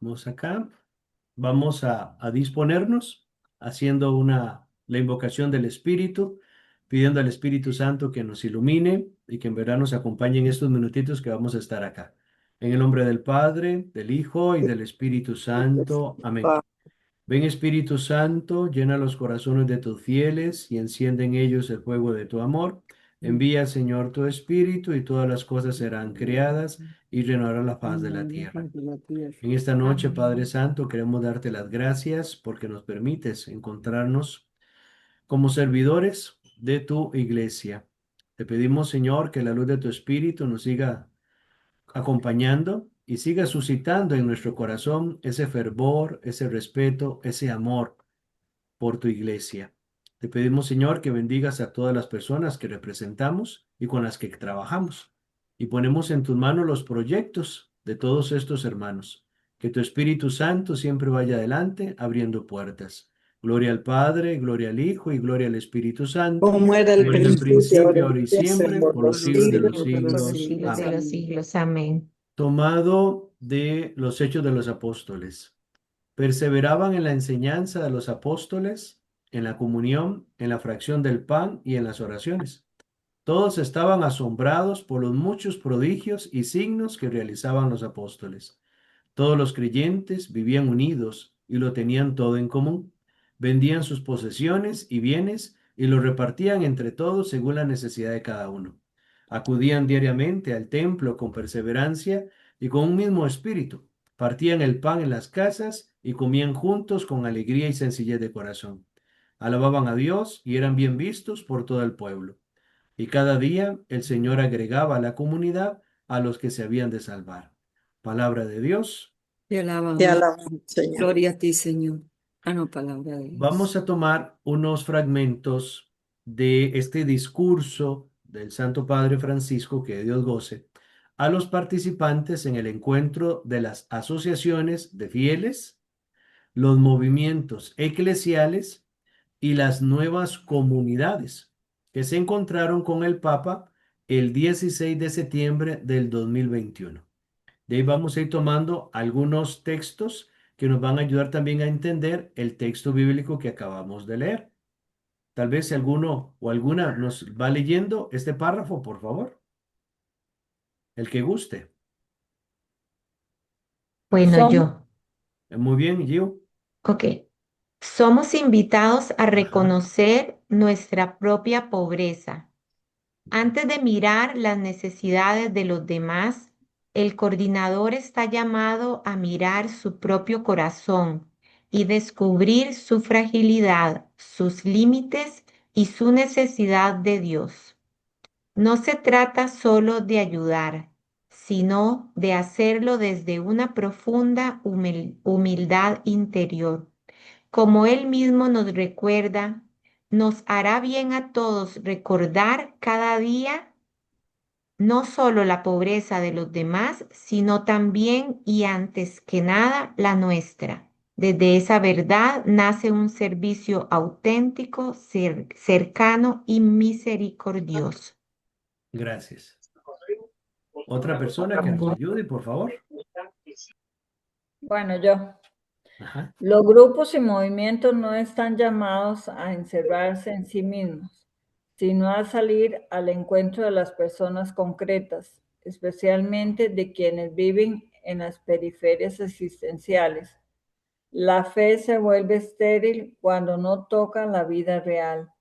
Vamos acá. Vamos a disponernos haciendo la invocación del Espíritu, pidiendo al Espíritu Santo que nos ilumine y que en verdad nos acompañe en estos minutitos que vamos a estar acá. En el nombre del Padre, del Hijo y del Espíritu Santo. Amén. Ven Espíritu Santo, llena los corazones de tus fieles y enciende en ellos el fuego de tu amor. Envía, Señor, tu Espíritu y todas las cosas serán creadas y renovará la faz de la tierra. En esta noche, Padre Santo, queremos darte las gracias porque nos permites encontrarnos como servidores de tu iglesia. Te pedimos, Señor, que la luz de tu Espíritu nos siga acompañando y siga suscitando en nuestro corazón ese fervor, ese respeto, ese amor por tu iglesia. Te pedimos, Señor, que bendigas a todas las personas que representamos y con las que trabajamos. Y ponemos en tus manos los proyectos de todos estos hermanos. Que tu Espíritu Santo siempre vaya adelante, abriendo puertas. Gloria al Padre, gloria al Hijo y gloria al Espíritu Santo, Como era el como era en el principio, ahora principio, y ahora y siempre, siempre, por por los los siglos de siglos los de Por los los siglos. siglos de siglos. Amén. los Amén. siglos. Amén. Tomado de los Hechos de los Apóstoles. Perseveraban en la enseñanza de los apóstoles, en la comunión, en la fracción del pan y en las oraciones. Todos estaban asombrados por los muchos prodigios y signos que realizaban los apóstoles. Todos los creyentes vivían unidos y lo tenían todo en común. Vendían sus posesiones y bienes y los repartían entre todos según la necesidad de cada uno. Acudían diariamente al templo con perseverancia y con un mismo espíritu. Partían el pan en las casas y comían juntos con alegría y sencillez de corazón. Alababan a Dios y eran bien vistos por todo el pueblo. Y cada día el Señor agregaba a la comunidad a los que se habían de salvar. Palabra de Dios. Te Te alabamos. alabamos, Señor. Gloria a ti, Señor. Ah, no, palabra de Vamos Dios. a tomar unos fragmentos de este discurso del Santo Padre Francisco, que Dios goce, a los participantes en el encuentro de las asociaciones de fieles, los movimientos eclesiales y las nuevas comunidades que se encontraron con el Papa el 16 de septiembre del 2021. De ahí vamos a ir tomando algunos textos que nos van a ayudar también a entender el texto bíblico que acabamos de leer. Tal vez si alguno o alguna nos va leyendo este párrafo, por favor. El que guste. Bueno, Somos, yo. Muy bien, Gio. Ok. Somos invitados a Ajá. reconocer nuestra propia pobreza. Antes de mirar las necesidades de los demás, el coordinador está llamado a mirar su propio corazón y descubrir su fragilidad, sus límites y su necesidad de Dios. No se trata solo de ayudar, sino de hacerlo desde una profunda humildad interior. Como Él mismo nos recuerda, nos hará bien a todos recordar cada día no solo la pobreza de los demás, sino también y antes que nada la nuestra. Desde esa verdad nace un servicio auténtico, cercano y misericordioso. Gracias. Otra persona que nos ayude, por favor. bueno, yo. Ajá. Los grupos y movimientos no están llamados a encerrarse en sí mismos, sino a salir al encuentro de las personas concretas, especialmente de quienes viven en las periferias existenciales. La fe se vuelve estéril cuando no toca la vida real.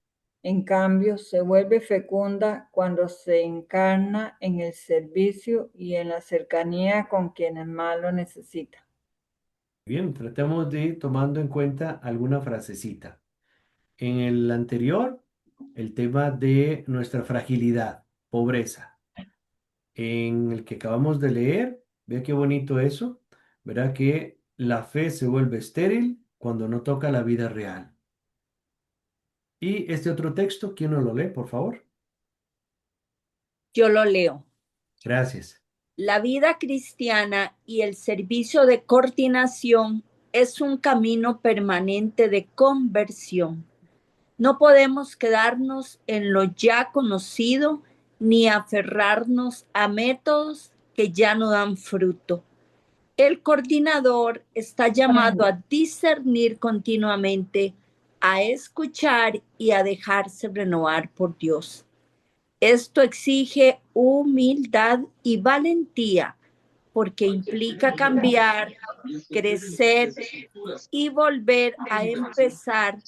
En cambio, se vuelve fecunda cuando se encarna en el servicio y en la cercanía con quienes más lo necesitan. Bien, tratemos de ir tomando en cuenta alguna frasecita. En el anterior, el tema de nuestra fragilidad, pobreza. En el que acabamos de leer, vea qué bonito eso, verá que la fe se vuelve estéril cuando no toca la vida real. Y este otro texto, ¿quién nos lo lee, por favor? Yo lo leo. Gracias. La vida cristiana y el servicio de coordinación es un camino permanente de conversión. No podemos quedarnos en lo ya conocido ni aferrarnos a métodos que ya no dan fruto. El coordinador está llamado a discernir continuamente, a escuchar y a dejarse renovar por Dios. Esto exige humildad y valentía, porque implica cambiar, crecer y volver a empezar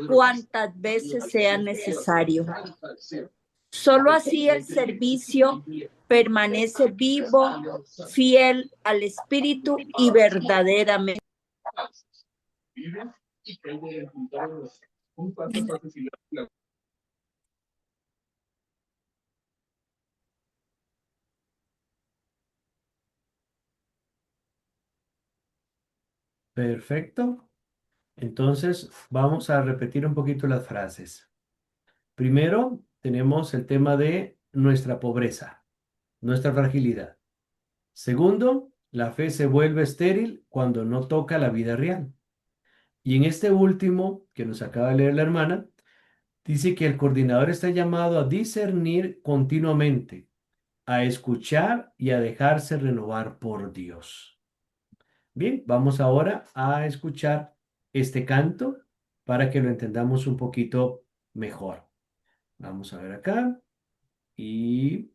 cuantas veces sea necesario. Solo así el servicio permanece vivo, fiel al Espíritu y verdaderamente. Perfecto. Entonces, vamos a repetir un poquito las frases. Primero, tenemos el tema de nuestra pobreza, nuestra fragilidad. Segundo, la fe se vuelve estéril cuando no toca la vida real. Y en este último, que nos acaba de leer la hermana, dice que el coordinador está llamado a discernir continuamente, a escuchar y a dejarse renovar por Dios. Bien, vamos ahora a escuchar este canto para que lo entendamos un poquito mejor. Vamos a ver acá y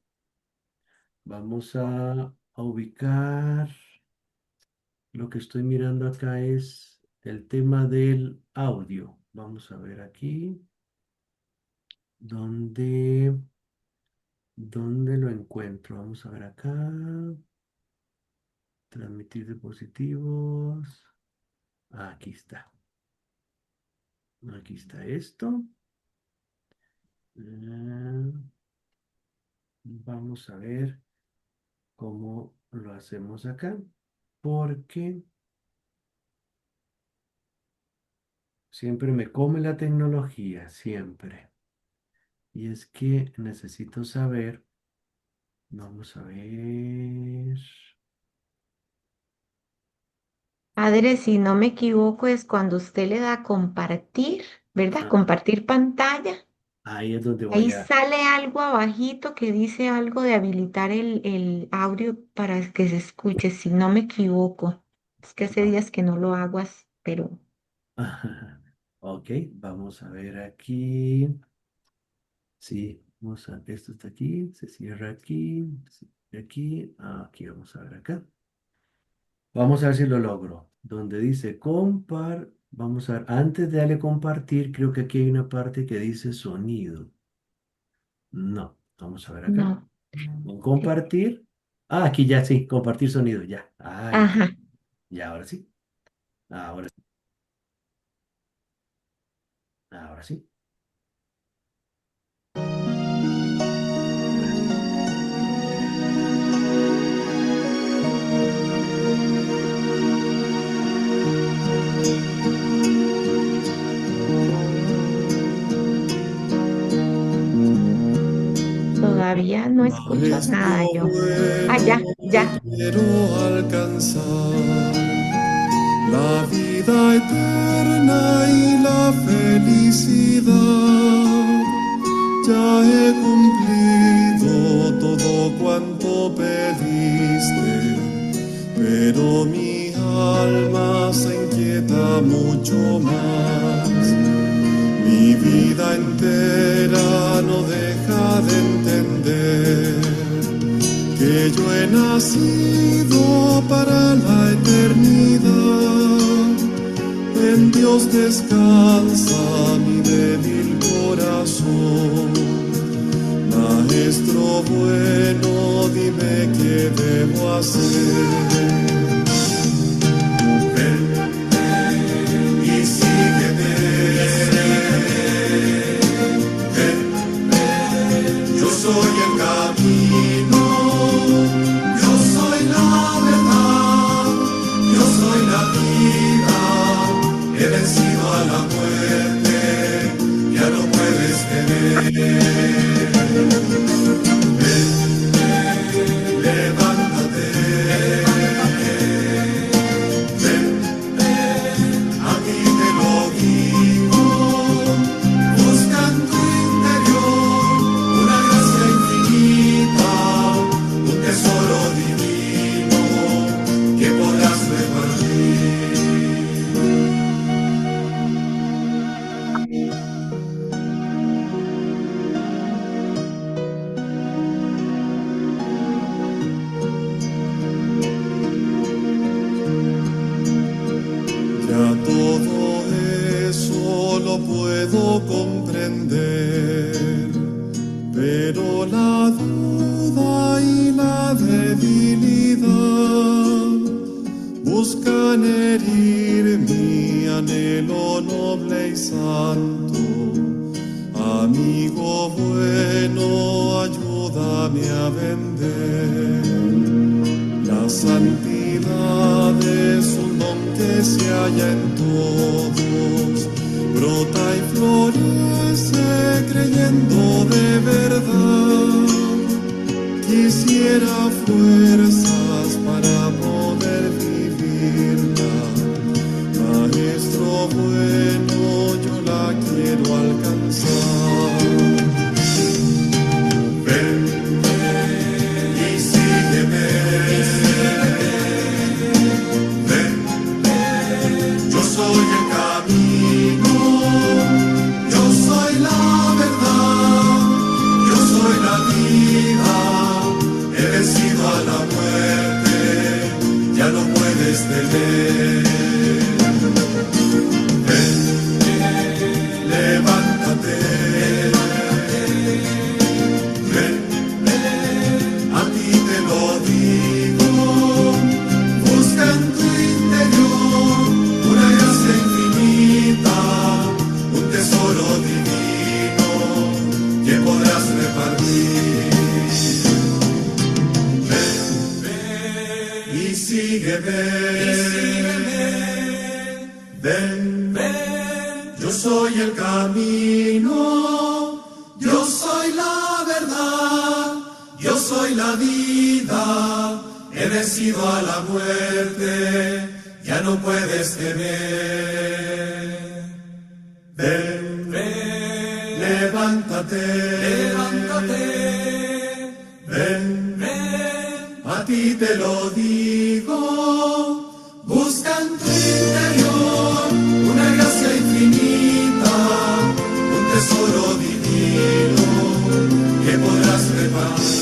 vamos a ubicar. Lo que estoy mirando acá es el tema del audio. Vamos a ver aquí. ¿Dónde lo encuentro? Vamos a ver acá. Transmitir dispositivos. Aquí está. Aquí está esto. Vamos a ver cómo lo hacemos acá. Porque siempre me come la tecnología, siempre. Y es que necesito saber. Vamos a ver. Padre, si no me equivoco, es cuando usted le da a compartir, ¿verdad? Ah, Compartir pantalla. ahí es donde Ahí voy a. sale algo abajito que dice algo de habilitar el audio para que se escuche, si no me equivoco. Es que hace días que no lo hago, pero Ok, vamos a ver aquí. Sí, esto está aquí, se cierra aquí, se cierra aquí. Aquí vamos a ver acá. Vamos a ver si lo logro. Donde dice vamos a ver, antes de darle compartir, creo que aquí hay una parte que dice sonido. No, vamos a ver acá. no. En compartir. Aquí ya sí, compartir sonido, ya. Ahí está. Ajá. Ya, ahora sí. Ahora sí. Ahora sí. Todavía no escucho nada yo. Ya. Quiero alcanzar la vida eterna y la felicidad. Ya he cumplido todo cuanto pediste, pero mi alma se inquieta mucho más. Mi vida entera no deja de entender que yo he nacido para la eternidad. En Dios descansa mi débil corazón. Maestro bueno, dime qué debo hacer. Ven y sígueme. Ven, yo soy el camino. Yo soy la verdad, yo soy la vida, he vencido a la muerte, ya no puedes tener. Ven, levántate. Amigo bueno, ayúdame a vender. La santidad es un don que se halla en todos, brota y florece creyendo de verdad. Quisiera fuerzas para poder vivirla. Maestro bueno, yo la quiero alcanzar. Ven y sígueme. Ven, yo soy el camino, yo soy la verdad, yo soy la vida, he vencido a la muerte, ya no puedes temer. Ven, levántate, ven, a ti te lo digo, busca en tu interior una gracia infinita, un tesoro divino que podrás repartir. Ven, y sígueme. Ven, yo soy el camino, yo soy la verdad, yo soy la vida, he vencido a la muerte, ya no puedes temer. Ven, levántate, ven, a ti te lo digo. Busca en tu interior una gracia infinita, un tesoro divino que podrás repartir.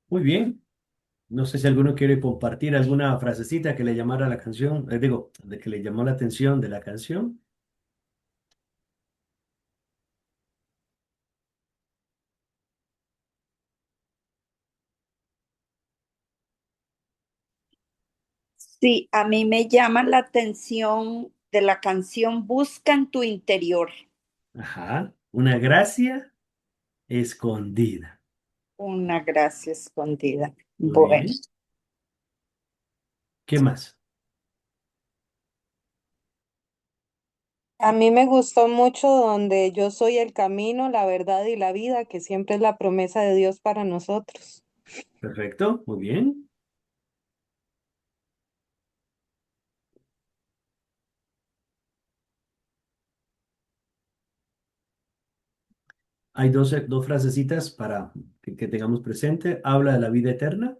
Muy bien. No sé si alguno quiere compartir alguna frasecita que le llamara la canción, digo, de que le llamó la atención de la canción. Sí, a mí me llama la atención de la canción Busca en tu interior, Ajá. Una gracia escondida. una gracia escondida. Muy Bueno, bien. ¿Qué más? A mí me gustó mucho donde yo soy el camino, la verdad y la vida, que siempre es la promesa de Dios para nosotros. Perfecto. Muy bien. Hay dos frasecitas para que tengamos presente. Habla de la vida eterna,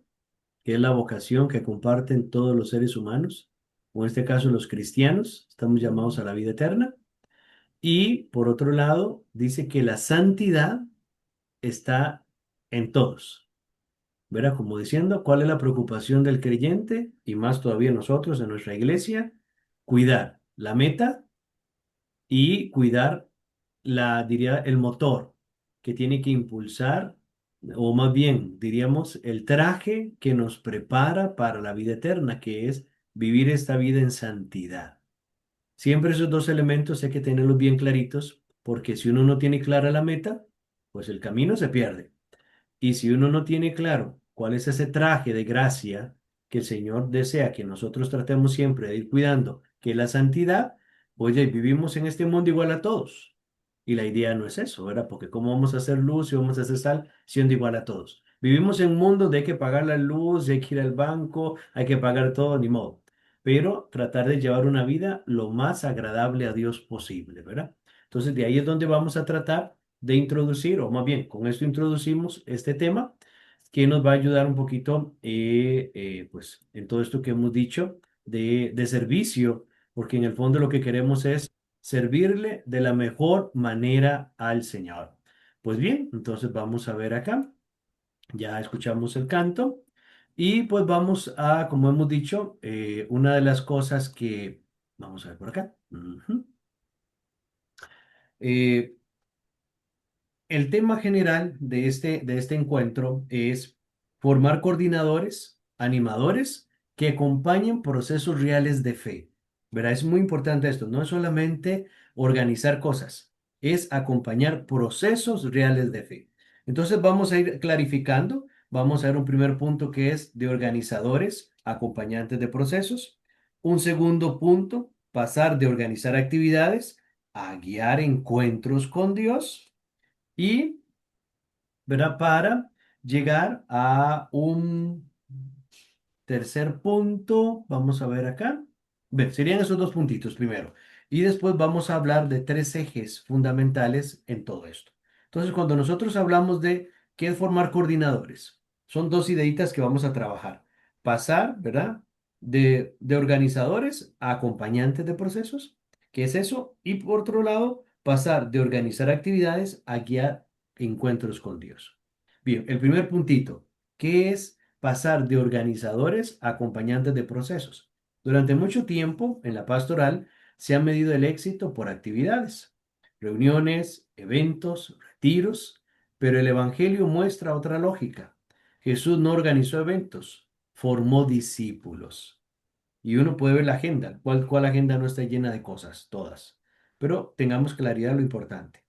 que es la vocación que comparten todos los seres humanos, o en este caso los cristianos, estamos llamados a la vida eterna. Y por otro lado, dice que la santidad está en todos. ¿Verdad? Como diciendo, ¿cuál es la preocupación del creyente? Y más todavía nosotros en nuestra iglesia, cuidar la meta y cuidar diría, el motor que tiene que impulsar, o más bien, diríamos, el traje que nos prepara para la vida eterna, que es vivir esta vida en santidad. Siempre esos dos elementos hay que tenerlos bien claritos, porque si uno no tiene clara la meta, pues el camino se pierde. Y si uno no tiene claro cuál es ese traje de gracia que el Señor desea que nosotros tratemos siempre de ir cuidando, que es la santidad, oye, vivimos en este mundo igual a todos. Y la idea no es eso, ¿verdad? Porque ¿cómo vamos a hacer luz y vamos a hacer sal siendo igual a todos? Vivimos en un mundo donde hay que pagar la luz, hay que ir al banco, hay que pagar todo, ni modo. Pero tratar de llevar una vida lo más agradable a Dios posible, ¿verdad? Entonces, de ahí es donde vamos a tratar de introducir, o más bien, con esto introducimos este tema que nos va a ayudar un poquito, pues, en todo esto que hemos dicho de servicio, porque en el fondo lo que queremos es servirle de la mejor manera al Señor. Pues bien, entonces vamos a ver acá, ya escuchamos el canto y pues vamos a, como hemos dicho, una de las cosas que, vamos a ver por acá. Ujú. Eh, el tema general de este encuentro es formar coordinadores, animadores que acompañen procesos reales de fe. ¿Verdad? Es muy importante esto, no es solamente organizar cosas, es acompañar procesos reales de fe. Entonces vamos a ir clarificando, vamos a ver un primer punto que es de organizadores, acompañantes de procesos. Un segundo punto, pasar de organizar actividades a guiar encuentros con Dios. Y, ¿verdad? Para llegar a un tercer punto, vamos a ver acá. Bien, serían esos dos puntitos primero. Y después vamos a hablar de tres ejes fundamentales en todo esto. Entonces, cuando nosotros hablamos de qué es formar coordinadores, son dos ideitas que vamos a trabajar. Pasar, ¿verdad? De organizadores a acompañantes de procesos. ¿Qué es eso? Y por otro lado, pasar de organizar actividades a guiar encuentros con Dios. Bien, el primer puntito, ¿qué es pasar de organizadores a acompañantes de procesos? Durante mucho tiempo en la pastoral se ha medido el éxito por actividades, reuniones, eventos, retiros, pero el Evangelio muestra otra lógica. Jesús no organizó eventos, formó discípulos. Y uno puede ver la agenda. ¿Cuál agenda no está llena de cosas? Todas. Pero tengamos claridad de lo importante.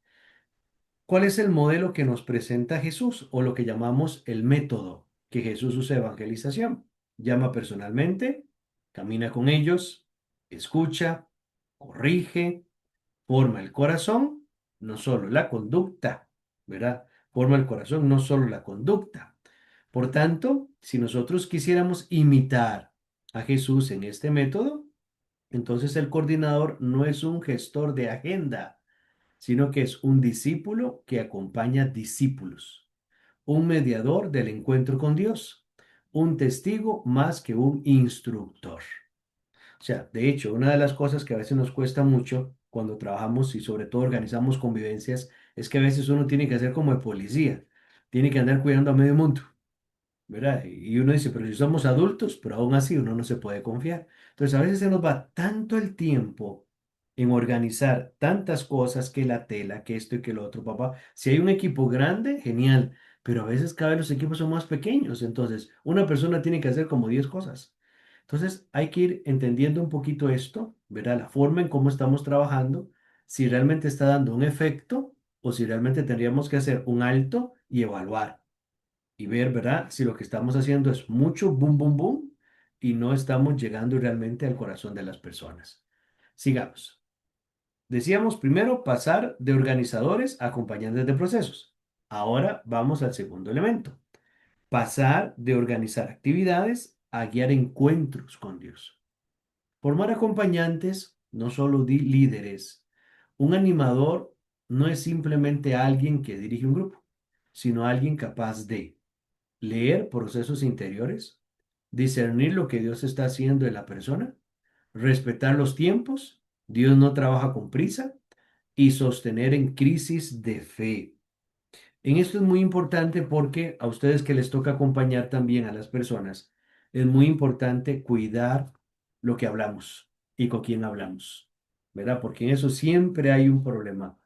¿Cuál es el modelo que nos presenta Jesús o lo que llamamos el método que Jesús usa de evangelización? Llama personalmente, camina con ellos, escucha, corrige, forma el corazón, no solo la conducta, ¿verdad? Forma el corazón, no solo la conducta. Por tanto, si nosotros quisiéramos imitar a Jesús en este método, entonces el coordinador no es un gestor de agenda, sino que es un discípulo que acompaña discípulos, un mediador del encuentro con Dios, un testigo más que un instructor. O sea, de hecho, una de las cosas que a veces nos cuesta mucho cuando trabajamos y sobre todo organizamos convivencias es que a veces uno tiene que hacer como de policía, tiene que andar cuidando a medio mundo. ¿Verdad? Y uno dice, pero si somos adultos, pero aún así uno no se puede confiar. Entonces, a veces se nos va tanto el tiempo en organizar tantas cosas, que la tela, que esto y que lo otro, papá. Si hay un equipo grande, genial, pero a veces cada vez los equipos son más pequeños, entonces una persona tiene que hacer como 10 cosas. Entonces, hay que ir entendiendo un poquito esto, ¿verdad? La forma en cómo estamos trabajando, si realmente está dando un efecto o si realmente tendríamos que hacer un alto y evaluar y ver, ¿verdad? Si lo que estamos haciendo es mucho boom, boom, boom y no estamos llegando realmente al corazón de las personas. Sigamos. Decíamos primero pasar de organizadores a acompañantes de procesos. Ahora vamos al segundo elemento. Pasar de organizar actividades a guiar encuentros con Dios. Formar acompañantes, no solo líderes. Un animador no es simplemente alguien que dirige un grupo, sino alguien capaz de leer procesos interiores, discernir lo que Dios está haciendo en la persona, respetar los tiempos, Dios no trabaja con prisa, y sostener en crisis de fe. En esto es muy importante porque a ustedes que les toca acompañar también a las personas, es muy importante cuidar lo que hablamos y con quién hablamos, ¿verdad? Porque en eso siempre hay un problema,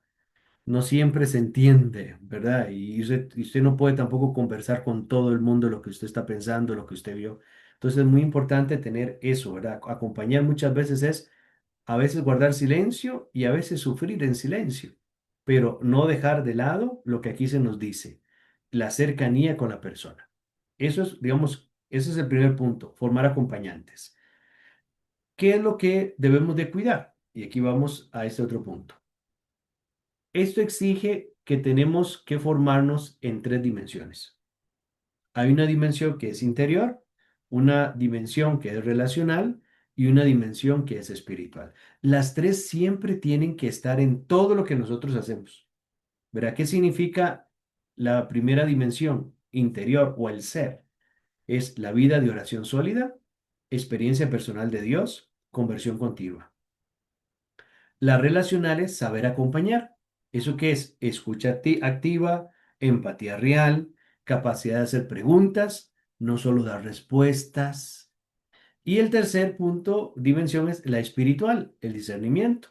no siempre se entiende, ¿verdad? Y usted no puede tampoco conversar con todo el mundo lo que usted está pensando, lo que usted vio. Entonces es muy importante tener eso, ¿verdad? Acompañar muchas veces es a veces guardar silencio y a veces sufrir en silencio, pero no dejar de lado lo que aquí se nos dice, la cercanía con la persona. Eso es, digamos, ese es el primer punto, formar acompañantes. ¿Qué es lo que debemos de cuidar? Y aquí vamos a este otro punto. Esto exige que tenemos que formarnos en tres dimensiones. Hay una dimensión que es interior, una dimensión que es relacional y una dimensión que es espiritual. Las tres siempre tienen que estar en todo lo que nosotros hacemos. ¿Verá qué significa la primera dimensión, interior o el ser? Es la vida de oración sólida, experiencia personal de Dios, conversión continua. Las relacionales, saber acompañar. ¿Eso qué es? Escucha activa, empatía real, capacidad de hacer preguntas, no solo dar respuestas. Y el tercer punto, dimensión, es la espiritual, el discernimiento.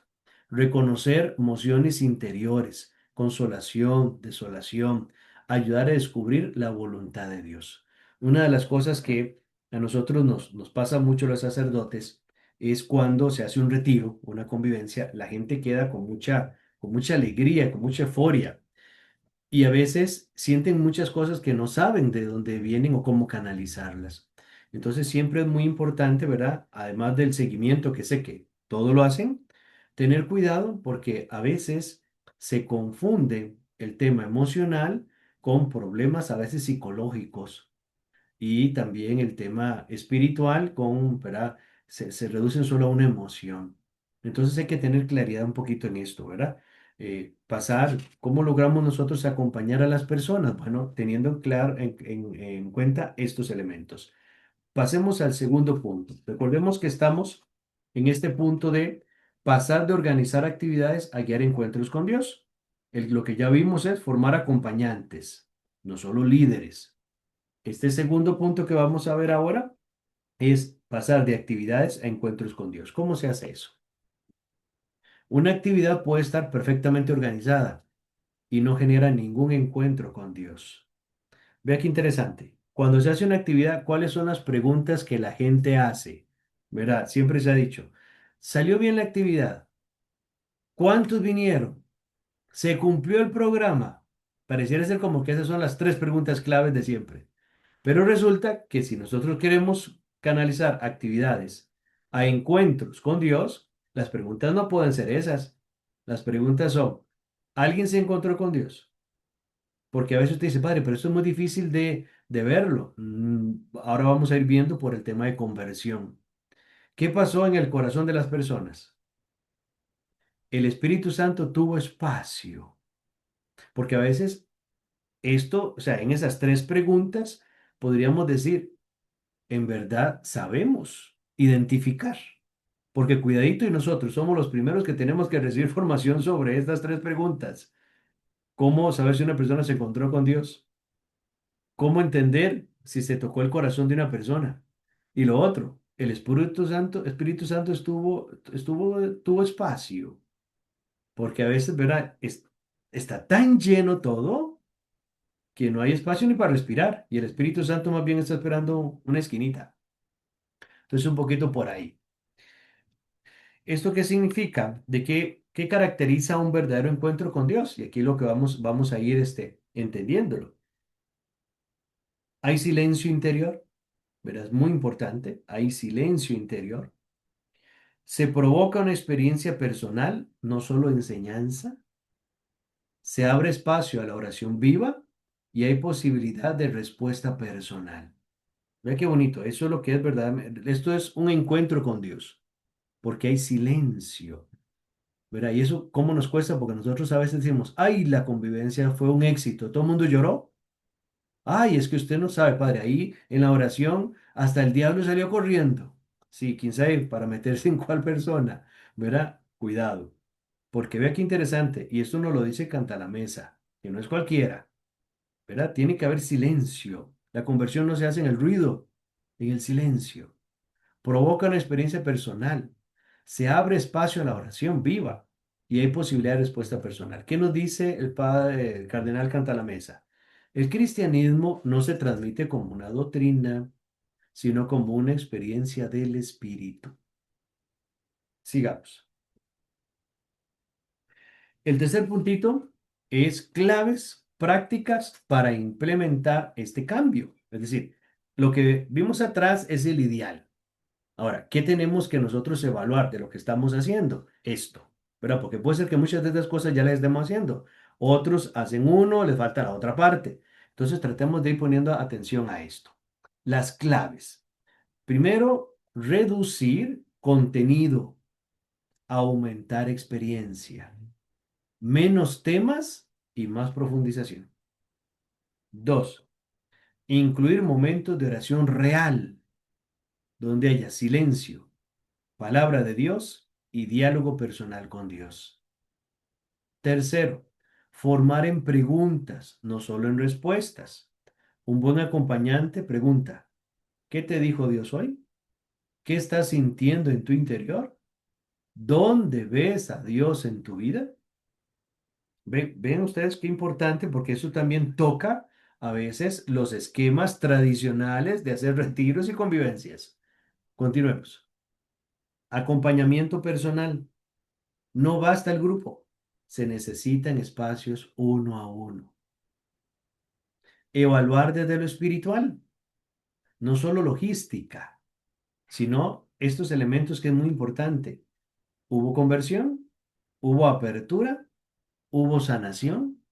reconocer emociones interiores, consolación, desolación, ayudar a descubrir la voluntad de Dios. Una de las cosas que a nosotros nos pasa mucho los sacerdotes es cuando se hace un retiro, una convivencia, la gente queda con mucha alegría, con mucha euforia y a veces sienten muchas cosas que no saben de dónde vienen o cómo canalizarlas. Entonces siempre es muy importante, ¿verdad? Además del seguimiento, que sé que todo lo hacen, tener cuidado porque a veces se confunde el tema emocional con problemas a veces psicológicos y también el tema espiritual con, ¿verdad? Se reducen solo a una emoción. Entonces hay que tener claridad un poquito en esto, ¿verdad? ¿Cómo logramos nosotros acompañar a las personas? Bueno, teniendo en cuenta estos elementos. Pasemos al segundo punto. Recordemos que estamos en este punto de pasar de organizar actividades a guiar encuentros con Dios. Lo que ya vimos es formar acompañantes, no solo líderes. Este segundo punto que vamos a ver ahora es pasar de actividades a encuentros con Dios. ¿Cómo se hace eso? Una actividad puede estar perfectamente organizada y no genera ningún encuentro con Dios. Vea qué interesante. Cuando se hace una actividad, ¿cuáles son las preguntas que la gente hace? ¿Verdad? Siempre se ha dicho, ¿salió bien la actividad? ¿Cuántos vinieron? ¿Se cumplió el programa? Pareciera ser como que esas son las tres preguntas claves de siempre. Pero resulta que si nosotros queremos canalizar actividades a encuentros con Dios, las preguntas no pueden ser esas. Las preguntas son, ¿alguien se encontró con Dios? Porque a veces usted dice, padre, pero esto es muy difícil de verlo. Ahora vamos a ir viendo por el tema de conversión. ¿Qué pasó en el corazón de las personas? El Espíritu Santo tuvo espacio. Porque a veces esto, o sea, en esas tres preguntas podríamos decir, en verdad sabemos identificar. Porque cuidadito y nosotros somos los primeros que tenemos que recibir formación sobre estas tres preguntas. ¿Cómo saber si una persona se encontró con Dios? ¿Cómo entender si se tocó el corazón de una persona? Y lo otro, el Espíritu Santo tuvo espacio. Porque a veces, ¿verdad? Está tan lleno todo que no hay espacio ni para respirar. Y el Espíritu Santo más bien está esperando una esquinita. Entonces, un poquito por ahí. ¿Esto qué significa? ¿Qué caracteriza un verdadero encuentro con Dios? Y aquí lo que vamos a ir entendiéndolo. Hay silencio interior, ¿verdad? Es muy importante. Hay silencio interior. Se provoca una experiencia personal, no solo enseñanza. Se abre espacio a la oración viva y hay posibilidad de respuesta personal. Vea qué bonito. Eso es lo que es verdad. Esto es un encuentro con Dios, porque hay silencio. ¿Verdad? Y eso, ¿cómo nos cuesta? Porque nosotros a veces decimos, ay, la convivencia fue un éxito, todo el mundo lloró. Ay, es que usted no sabe, padre, ahí en la oración hasta el diablo salió corriendo. Sí, quién sabe para meterse en cuál persona, ¿verdad? Cuidado, porque vea qué interesante, y esto nos lo dice Canta la Mesa, que no es cualquiera, ¿verdad? Tiene que haber silencio. La conversión no se hace en el ruido, en el silencio. Provoca una experiencia personal. Se abre espacio a la oración viva y hay posibilidad de respuesta personal. ¿Qué nos dice el cardenal Cantalamessa? El cristianismo no se transmite como una doctrina, sino como una experiencia del espíritu. Sigamos. El tercer puntito es claves prácticas para implementar este cambio. Es decir, lo que vimos atrás es el ideal. Ahora, ¿qué tenemos que nosotros evaluar de lo que estamos haciendo? Esto, ¿verdad? Porque puede ser que muchas de estas cosas ya las estemos haciendo. Otros hacen uno, les falta la otra parte. Entonces, tratemos de ir poniendo atención a esto. Las claves. Primero, reducir contenido, aumentar experiencia, menos temas y más profundización. Dos, incluir momentos de oración real, donde haya silencio, palabra de Dios y diálogo personal con Dios. Tercero, formar en preguntas, no solo en respuestas. Un buen acompañante pregunta, ¿qué te dijo Dios hoy? ¿Qué estás sintiendo en tu interior? ¿Dónde ves a Dios en tu vida? Ven ustedes qué importante, porque eso también toca a veces los esquemas tradicionales de hacer retiros y convivencias. Continuemos. Acompañamiento personal. No basta el grupo. Se necesitan espacios uno a uno. Evaluar desde lo espiritual, no solo logística, sino estos elementos que es muy importante. ¿Hubo conversión? ¿Hubo apertura? ¿Hubo sanación?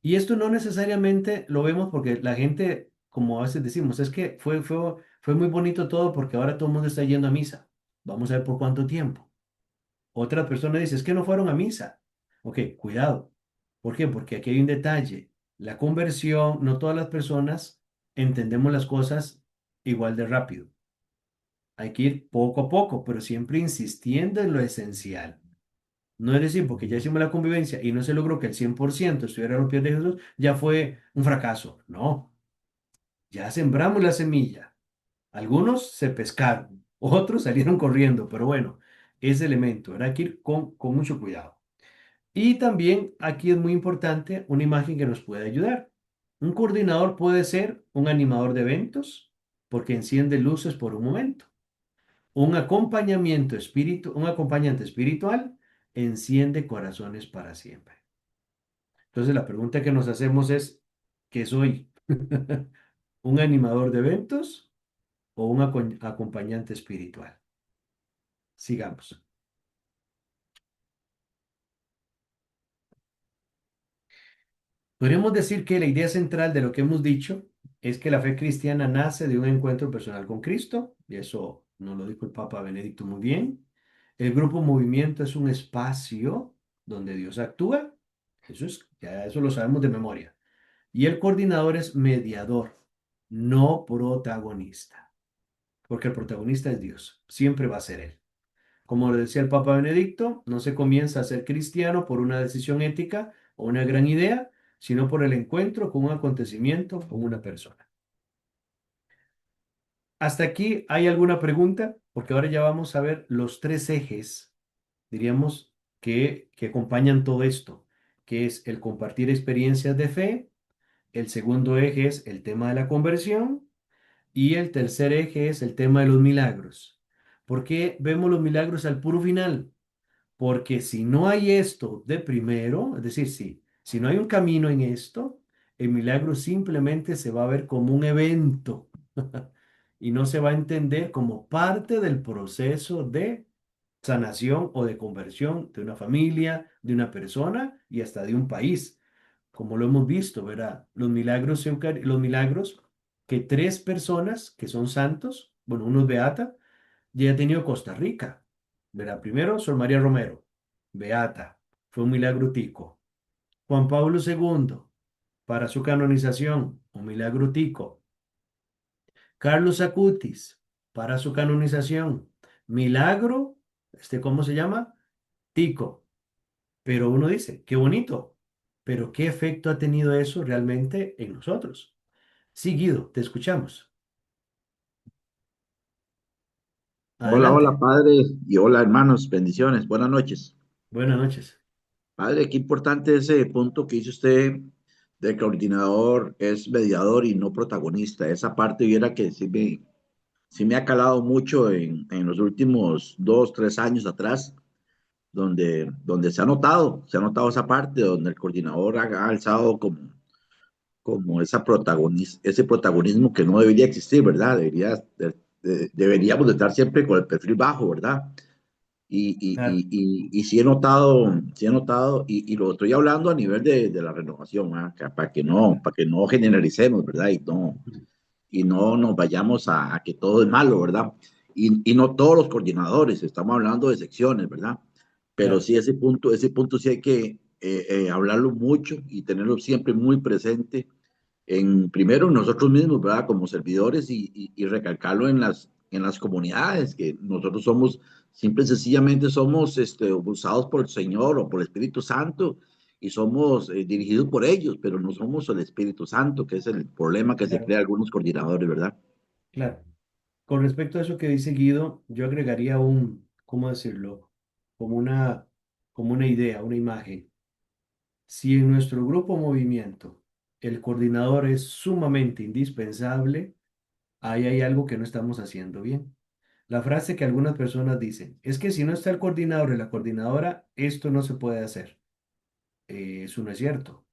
Y esto no necesariamente lo vemos porque la gente, como a veces decimos, es que fue muy bonito todo porque ahora todo el mundo está yendo a misa. Vamos a ver por cuánto tiempo. Otra persona dice, es que no fueron a misa. Ok, cuidado. ¿Por qué? Porque aquí hay un detalle. La conversión, no todas las personas entendemos las cosas igual de rápido. Hay que ir poco a poco, pero siempre insistiendo en lo esencial. No es decir, porque ya hicimos la convivencia y no se logró que el 100% estuviera a los pies de Jesús, ya fue un fracaso. No, ya sembramos la semilla. Algunos se pescaron, otros salieron corriendo, pero bueno, ese elemento, hay que ir con mucho cuidado. Y también aquí es muy importante una imagen que nos puede ayudar. Un coordinador puede ser un animador de eventos porque enciende luces por un momento. Un acompañante espiritual enciende corazones para siempre. Entonces la pregunta que nos hacemos es, ¿qué soy? ¿Un animador de eventos o un acompañante espiritual? Sigamos. Podríamos decir que la idea central de lo que hemos dicho es que la fe cristiana nace de un encuentro personal con Cristo, y eso nos lo dijo el Papa Benedicto muy bien. El grupo movimiento es un espacio donde Dios actúa, ya eso lo sabemos de memoria. Y el coordinador es mediador, no protagonista, porque el protagonista es Dios, siempre va a ser Él. Como le decía el Papa Benedicto, no se comienza a ser cristiano por una decisión ética o una gran idea, sino por el encuentro con un acontecimiento, con una persona. ¿Hasta aquí hay alguna pregunta? Porque ahora ya vamos a ver los tres ejes, diríamos, que acompañan todo esto, que es el compartir experiencias de fe, el segundo eje es el tema de la conversión y el tercer eje es el tema de los milagros. ¿Por qué vemos los milagros al puro final? Porque si no hay esto de primero, es decir, si no hay un camino en esto, el milagro simplemente se va a ver como un evento y no se va a entender como parte del proceso de sanación o de conversión de una familia, de una persona y hasta de un país, como lo hemos visto, ¿verdad? Los milagros que tres personas que son santos, bueno, uno es beata, ya ha tenido Costa Rica, ¿verdad? Primero, Sor María Romero, beata, fue un milagro tico. Juan Pablo II, para su canonización, un milagro tico. Carlos Acutis, para su canonización, milagro, ¿cómo se llama? Tico. Pero uno dice, qué bonito, pero ¿qué efecto ha tenido eso realmente en nosotros? Sí, Guido, te escuchamos. Hola, hola, Adelante. padre, y hola, hermanos, bendiciones, buenas noches. Buenas noches. Padre, qué importante ese punto que dice usted de que el coordinador es mediador y no protagonista. Esa parte viera que sí me ha calado mucho en los últimos 2, 3 años atrás, donde se ha notado esa parte, donde el coordinador ha alzado como ese protagonismo que no debería existir, ¿verdad? Deberíamos de estar siempre con el perfil bajo, ¿verdad? Claro, Y sí he notado, y lo estoy hablando a nivel de la renovación, ¿ah? Para que no generalicemos, ¿verdad? Y no nos vayamos a que todo es malo, ¿verdad? Y no todos los coordinadores, estamos hablando de secciones, ¿verdad? Pero claro, sí ese punto sí hay que hablarlo mucho y tenerlo siempre muy presente primero nosotros mismos, ¿verdad? Como servidores y recalcarlo en las comunidades, que nosotros somos, simple y sencillamente somos usados por el Señor o por el Espíritu Santo y somos dirigidos por ellos, pero no somos el Espíritu Santo, que es el problema que se claro, crea algunos coordinadores, ¿verdad? claro. Con respecto a eso que dice Guido, yo agregaría ¿cómo decirlo? como como una idea, una imagen. Si en nuestro grupo movimiento el coordinador es sumamente indispensable, ahí hay algo que no estamos haciendo bien. La frase que algunas personas dicen es que si no está el coordinador y la coordinadora, esto no se puede hacer. Eso no es cierto.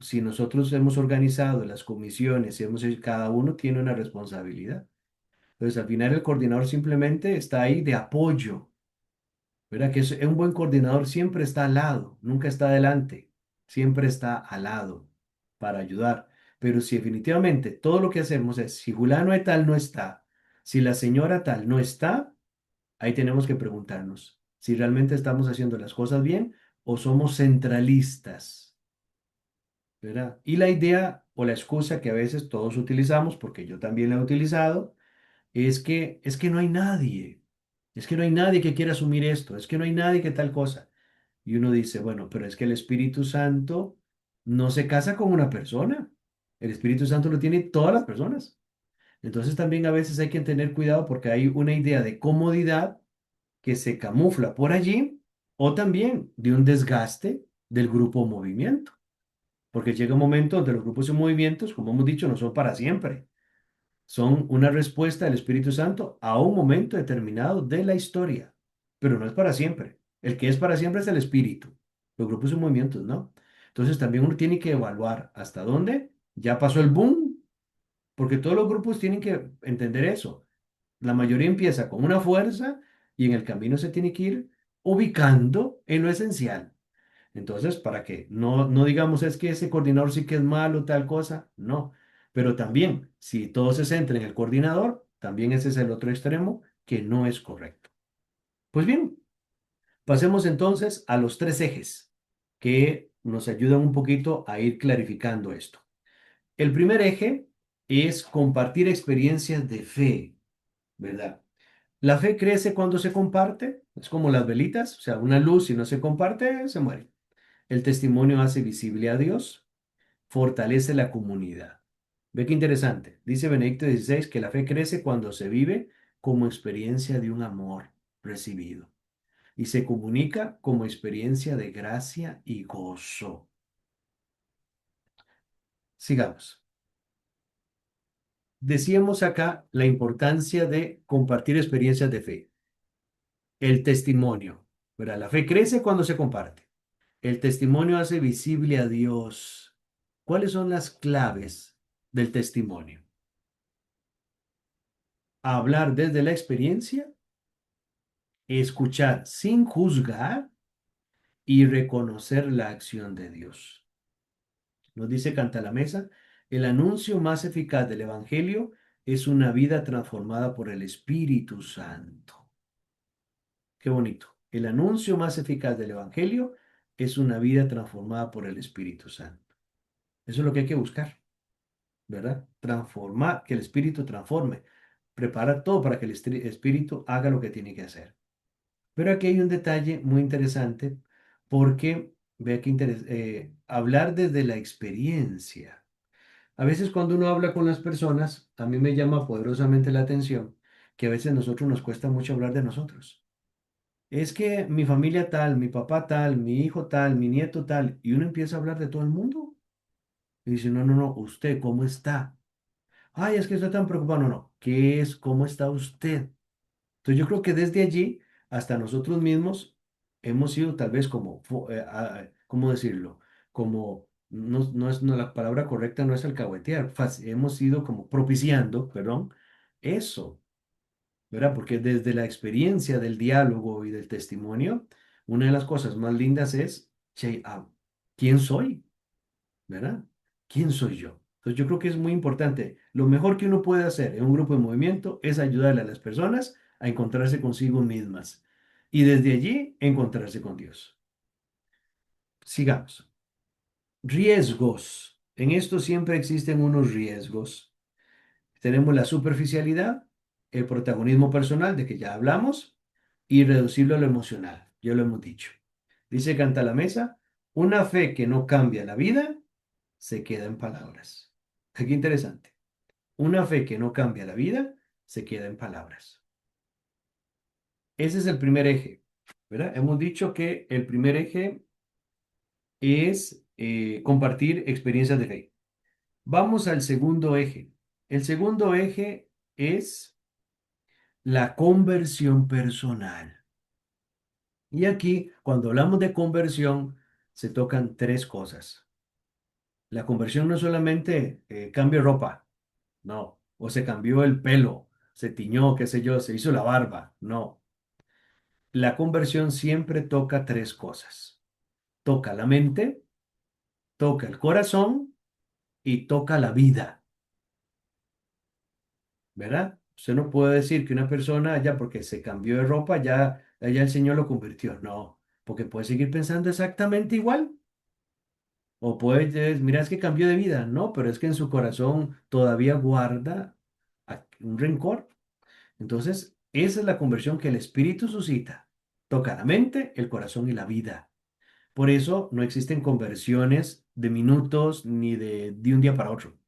Si nosotros hemos organizado las comisiones y hemos hecho, cada uno tiene una responsabilidad. Entonces, al final el coordinador simplemente está ahí de apoyo, ¿verdad? Que es un buen coordinador siempre está al lado, nunca está adelante, siempre está al lado para ayudar. Pero si definitivamente todo lo que hacemos es, si fulano de tal no está, si la señora tal no está, ahí tenemos que preguntarnos si realmente estamos haciendo las cosas bien o somos centralistas, ¿verdad? Y la idea o la excusa que a veces todos utilizamos, porque yo también la he utilizado, es que no hay nadie, es que no hay nadie que quiera asumir esto, es que no hay nadie que tal cosa. Y uno dice, bueno, pero es que el Espíritu Santo no se casa con una persona, el Espíritu Santo lo tiene todas las personas. Entonces también a veces hay que tener cuidado porque hay una idea de comodidad que se camufla por allí o también de un desgaste del grupo o movimiento, porque llega un momento donde los grupos y movimientos, como hemos dicho, no son para siempre, son una respuesta del Espíritu Santo a un momento determinado de la historia, pero no es para siempre. El que es para siempre es el Espíritu, los grupos y movimientos, ¿no? Entonces también uno tiene que evaluar hasta dónde ya pasó el boom, porque todos los grupos tienen que entender eso. La mayoría empieza con una fuerza y en el camino se tiene que ir ubicando en lo esencial. Entonces, para que no digamos es que ese coordinador sí que es malo, tal cosa, no. Pero también, si todo se centra en el coordinador, también ese es el otro extremo que no es correcto. Pues bien, pasemos entonces a los tres ejes que nos ayudan un poquito a ir clarificando esto. El primer eje es compartir experiencias de fe, ¿verdad? La fe crece cuando se comparte, es como las velitas, o sea, una luz si no se comparte, se muere. El testimonio hace visible a Dios, fortalece la comunidad. Ve qué interesante. Dice Benedicto XVI que la fe crece cuando se vive como experiencia de un amor recibido y se comunica como experiencia de gracia y gozo. Sigamos. Decíamos acá la importancia de compartir experiencias de fe. El testimonio, ¿verdad? La fe crece cuando se comparte. El testimonio hace visible a Dios. ¿Cuáles son las claves del testimonio? Hablar desde la experiencia, escuchar sin juzgar y reconocer la acción de Dios. Nos dice Cantalamesa, el anuncio más eficaz del Evangelio es una vida transformada por el Espíritu Santo. Qué bonito. El anuncio más eficaz del Evangelio es una vida transformada por el Espíritu Santo. Eso es lo que hay que buscar, ¿verdad? Transformar, que el Espíritu transforme. Prepara todo para que el Espíritu haga lo que tiene que hacer. Pero aquí hay un detalle muy interesante porque, vea que hablar desde la experiencia. A veces cuando uno habla con las personas, a mí me llama poderosamente la atención que a veces a nosotros nos cuesta mucho hablar de nosotros. Es que mi familia tal, mi papá tal, mi hijo tal, mi nieto tal, y uno empieza a hablar de todo el mundo. Y dice, no, no, no, usted, ¿cómo está? Ay, es que estoy tan preocupado. No, no, ¿qué es? ¿Cómo está usted? Entonces yo creo que desde allí hasta nosotros mismos hemos sido tal vez como, ¿cómo decirlo? Como, no, la palabra correcta no es alcahuetear, hemos sido como propiciando, perdón, eso, ¿verdad? Porque desde la experiencia del diálogo y del testimonio, una de las cosas más lindas es, che, ¿quién soy? ¿Verdad? ¿Quién soy yo? Entonces yo creo que es muy importante. Lo mejor que uno puede hacer en un grupo de movimiento es ayudarle a las personas a encontrarse consigo mismas y desde allí encontrarse con Dios. Sigamos. Riesgos. En esto siempre existen unos riesgos. Tenemos la superficialidad, el protagonismo personal, de que ya hablamos, y reducirlo a lo emocional. Ya lo hemos dicho. Dice Canta la Mesa, una fe que no cambia la vida se queda en palabras. Qué interesante. Una fe que no cambia la vida se queda en palabras. Ese es el primer eje. ¿verdad? Hemos dicho que el primer eje es compartir experiencias de fe. Vamos al segundo eje. El segundo eje es la conversión personal. Y aquí, cuando hablamos de conversión, se tocan tres cosas. La conversión no es solamente cambio de ropa, no, o se cambió el pelo, se tiñó, qué sé yo, se hizo la barba, no. La conversión siempre toca tres cosas. Toca la mente, toca el corazón y toca la vida, ¿verdad? Usted no puede decir que una persona ya porque se cambió de ropa ya el Señor lo convirtió, no, porque puede seguir pensando exactamente igual. O puede, mira, es que cambió de vida, no, pero es que en su corazón todavía guarda un rencor. Entonces, esa es la conversión que el Espíritu suscita. Toca la mente, el corazón y la vida. Por eso no existen conversiones de minutos ni de un día para otro.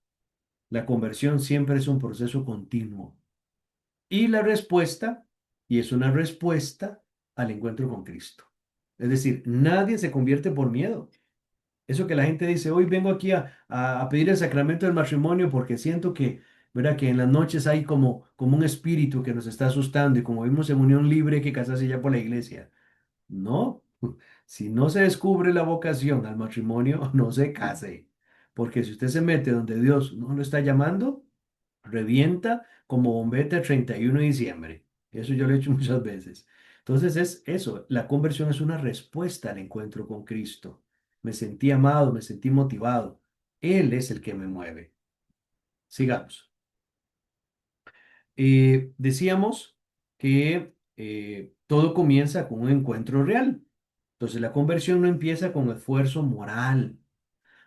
La conversión siempre es un proceso continuo. Y la respuesta, y es una respuesta al encuentro con Cristo. Es decir, nadie se convierte por miedo. Eso que la gente dice, hoy vengo aquí a pedir el sacramento del matrimonio porque siento que, ¿verdad? Que en las noches hay como un espíritu que nos está asustando y como vimos en unión libre hay que casarse ya por la iglesia. No, si no se descubre la vocación al matrimonio, no se case. Porque si usted se mete donde Dios no lo está llamando, revienta como bombeta el 31 de diciembre. Eso yo lo he hecho muchas veces. Entonces es eso, la conversión es una respuesta al encuentro con Cristo. Me sentí amado, me sentí motivado. Él es el que me mueve. Sigamos. Decíamos que todo comienza con un encuentro real. Entonces la conversión no empieza con esfuerzo moral,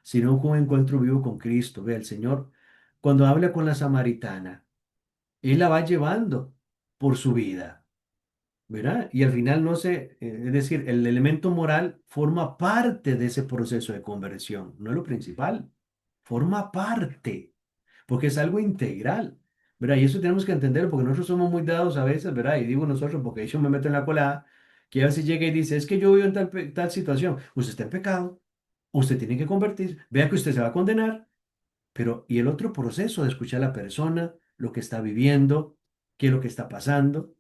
sino con un encuentro vivo con Cristo. Ve, el Señor, cuando habla con la samaritana, Él la va llevando por su vida, ¿verdad? Y al final no se, es decir, el elemento moral forma parte de ese proceso de conversión, no es lo principal, forma parte, porque es algo integral, ¿verdad? Y eso tenemos que entenderlo, porque nosotros somos muy dados a veces, ¿verdad? Y digo nosotros, porque yo me meto en la colada, que a veces llega y dice, es que yo vivo en tal situación, usted está en pecado, usted tiene que convertirse, vea que usted se va a condenar, pero, y el otro proceso de escuchar a la persona, lo que está viviendo, qué es lo que está pasando,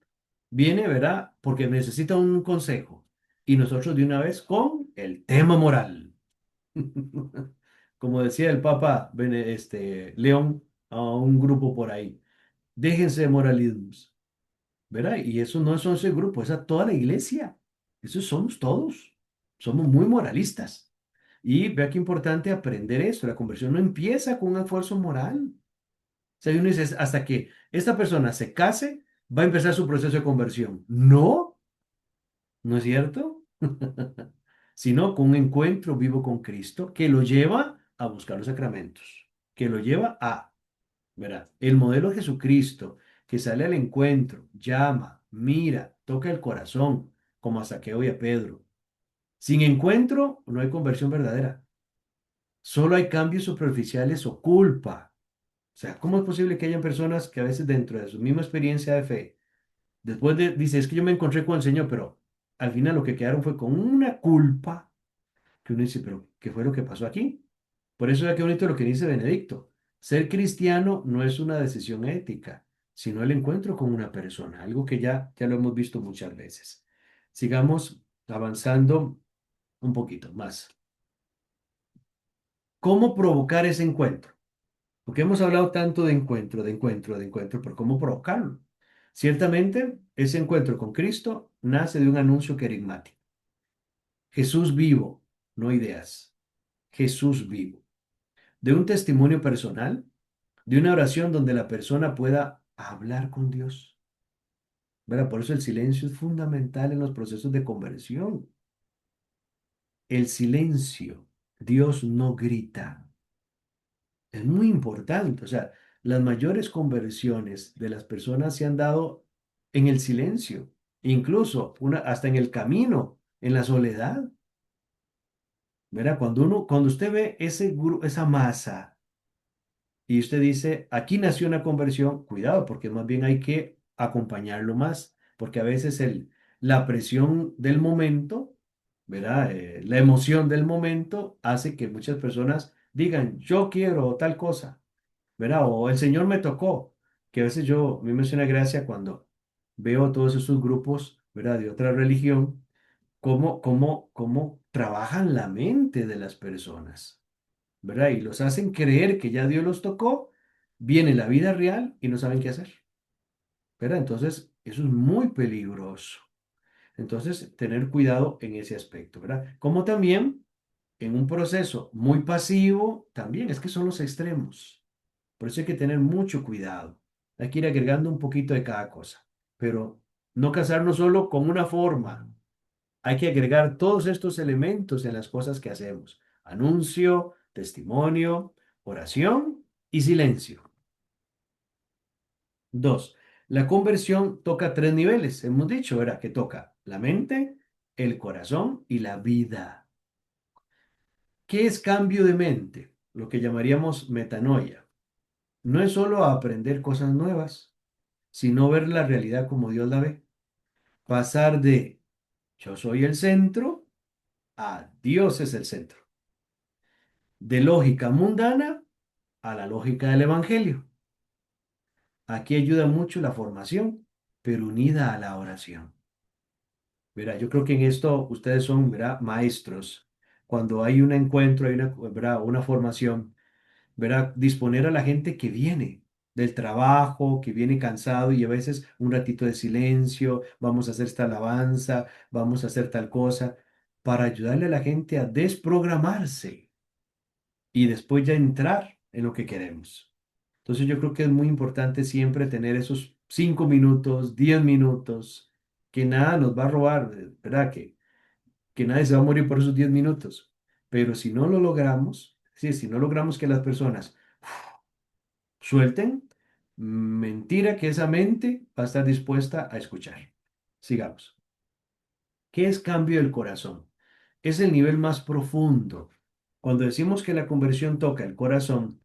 viene, ¿verdad? Porque necesita un consejo. Y nosotros de una vez con el tema moral. Como decía el Papa León a un grupo por ahí, déjense de moralismos, ¿verdad? Y eso no es ese grupo, es a toda la iglesia. Eso somos todos. Somos muy moralistas. Y vea qué importante aprender esto. La conversión no empieza con un esfuerzo moral. O sea, uno dice, hasta que esta persona se case, va a empezar su proceso de conversión. No, ¿no es cierto? Sino con un encuentro vivo con Cristo que lo lleva a buscar los sacramentos, que lo lleva a, ¿verdad? El modelo de Jesucristo que sale al encuentro, llama, mira, toca el corazón, como a Zaqueo y a Pedro. Sin encuentro no hay conversión verdadera. Solo hay cambios superficiales o culpa. O sea, ¿cómo es posible que hayan personas que a veces dentro de su misma experiencia de fe, después dice, es que yo me encontré con el Señor, pero al final lo que quedaron fue con una culpa que uno dice, pero ¿qué fue lo que pasó aquí? Por eso es que bonito lo que dice Benedicto. Ser cristiano no es una decisión ética, sino el encuentro con una persona, algo que ya lo hemos visto muchas veces. Sigamos avanzando un poquito más. ¿Cómo provocar ese encuentro? Porque hemos hablado tanto de encuentro, pero ¿cómo provocarlo? Ciertamente, ese encuentro con Cristo nace de un anuncio querigmático. Jesús vivo, no ideas. Jesús vivo. De un testimonio personal, de una oración donde la persona pueda hablar con Dios. ¿Verdad? Por eso el silencio es fundamental en los procesos de conversión. El silencio. Dios no grita. Es muy importante. O sea, las mayores conversiones de las personas se han dado en el silencio, incluso hasta en el camino, en la soledad. ¿Verdad? Cuando usted ve esa masa y usted dice, aquí nació una conversión, cuidado, porque más bien hay que acompañarlo más, porque a veces la presión del momento, ¿verdad? La emoción del momento hace que muchas personas digan, yo quiero tal cosa, ¿verdad? O el Señor me tocó, que a veces a mí me hace una gracia cuando veo todos esos grupos, ¿verdad? De otra religión, cómo trabajan la mente de las personas, ¿verdad? Y los hacen creer que ya Dios los tocó, viene la vida real y no saben qué hacer, ¿verdad? Entonces, eso es muy peligroso. Entonces, tener cuidado en ese aspecto, ¿verdad? Como también en un proceso muy pasivo, también es que son los extremos. Por eso hay que tener mucho cuidado. Hay que ir agregando un poquito de cada cosa, pero no casarnos solo con una forma. Hay que agregar todos estos elementos en las cosas que hacemos. Anuncio, testimonio, oración y silencio. Dos, la conversión toca tres niveles. Hemos dicho, era que toca la mente, el corazón y la vida. ¿Qué es cambio de mente? Lo que llamaríamos metanoia. No es solo aprender cosas nuevas, sino ver la realidad como Dios la ve. Pasar de yo soy el centro a Dios es el centro. De lógica mundana a la lógica del evangelio. Aquí ayuda mucho la formación, pero unida a la oración. Verá, yo creo que en esto ustedes son, verá, maestros. Cuando hay un encuentro, hay una, verá, una formación, verá, disponer a la gente que viene del trabajo, que viene cansado y a veces un ratito de silencio, vamos a hacer esta alabanza, vamos a hacer tal cosa, para ayudarle a la gente a desprogramarse y después ya entrar en lo que queremos. Entonces yo creo que es muy importante siempre tener esos 5 minutos, 10 minutos, que nada nos va a robar, ¿verdad? Que nadie se va a morir por esos 10 minutos. Pero si no lo logramos, sí, si no logramos que las personas suelten, mentira que esa mente va a estar dispuesta a escuchar. Sigamos. ¿Qué es cambio del corazón? Es el nivel más profundo. Cuando decimos que la conversión toca el corazón,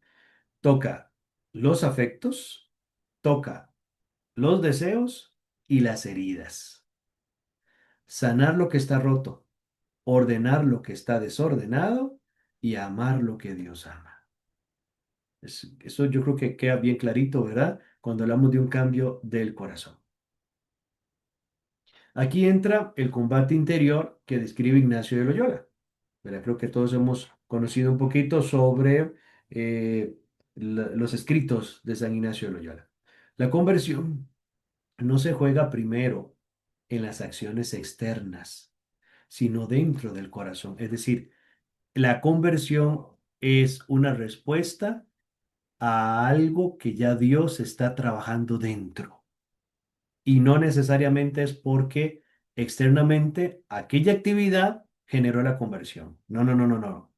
toca los afectos, toca los deseos y las heridas. Sanar lo que está roto, ordenar lo que está desordenado y amar lo que Dios ama. Eso yo creo que queda bien clarito, ¿verdad? Cuando hablamos de un cambio del corazón. Aquí entra el combate interior que describe Ignacio de Loyola. ¿Verdad? Creo que todos hemos conocido un poquito sobre los escritos de San Ignacio de Loyola. La conversión no se juega primero en las acciones externas, sino dentro del corazón. Es decir, la conversión es una respuesta a algo que ya Dios está trabajando dentro. Y no necesariamente es porque externamente aquella actividad generó la conversión. No, no, no, no, no.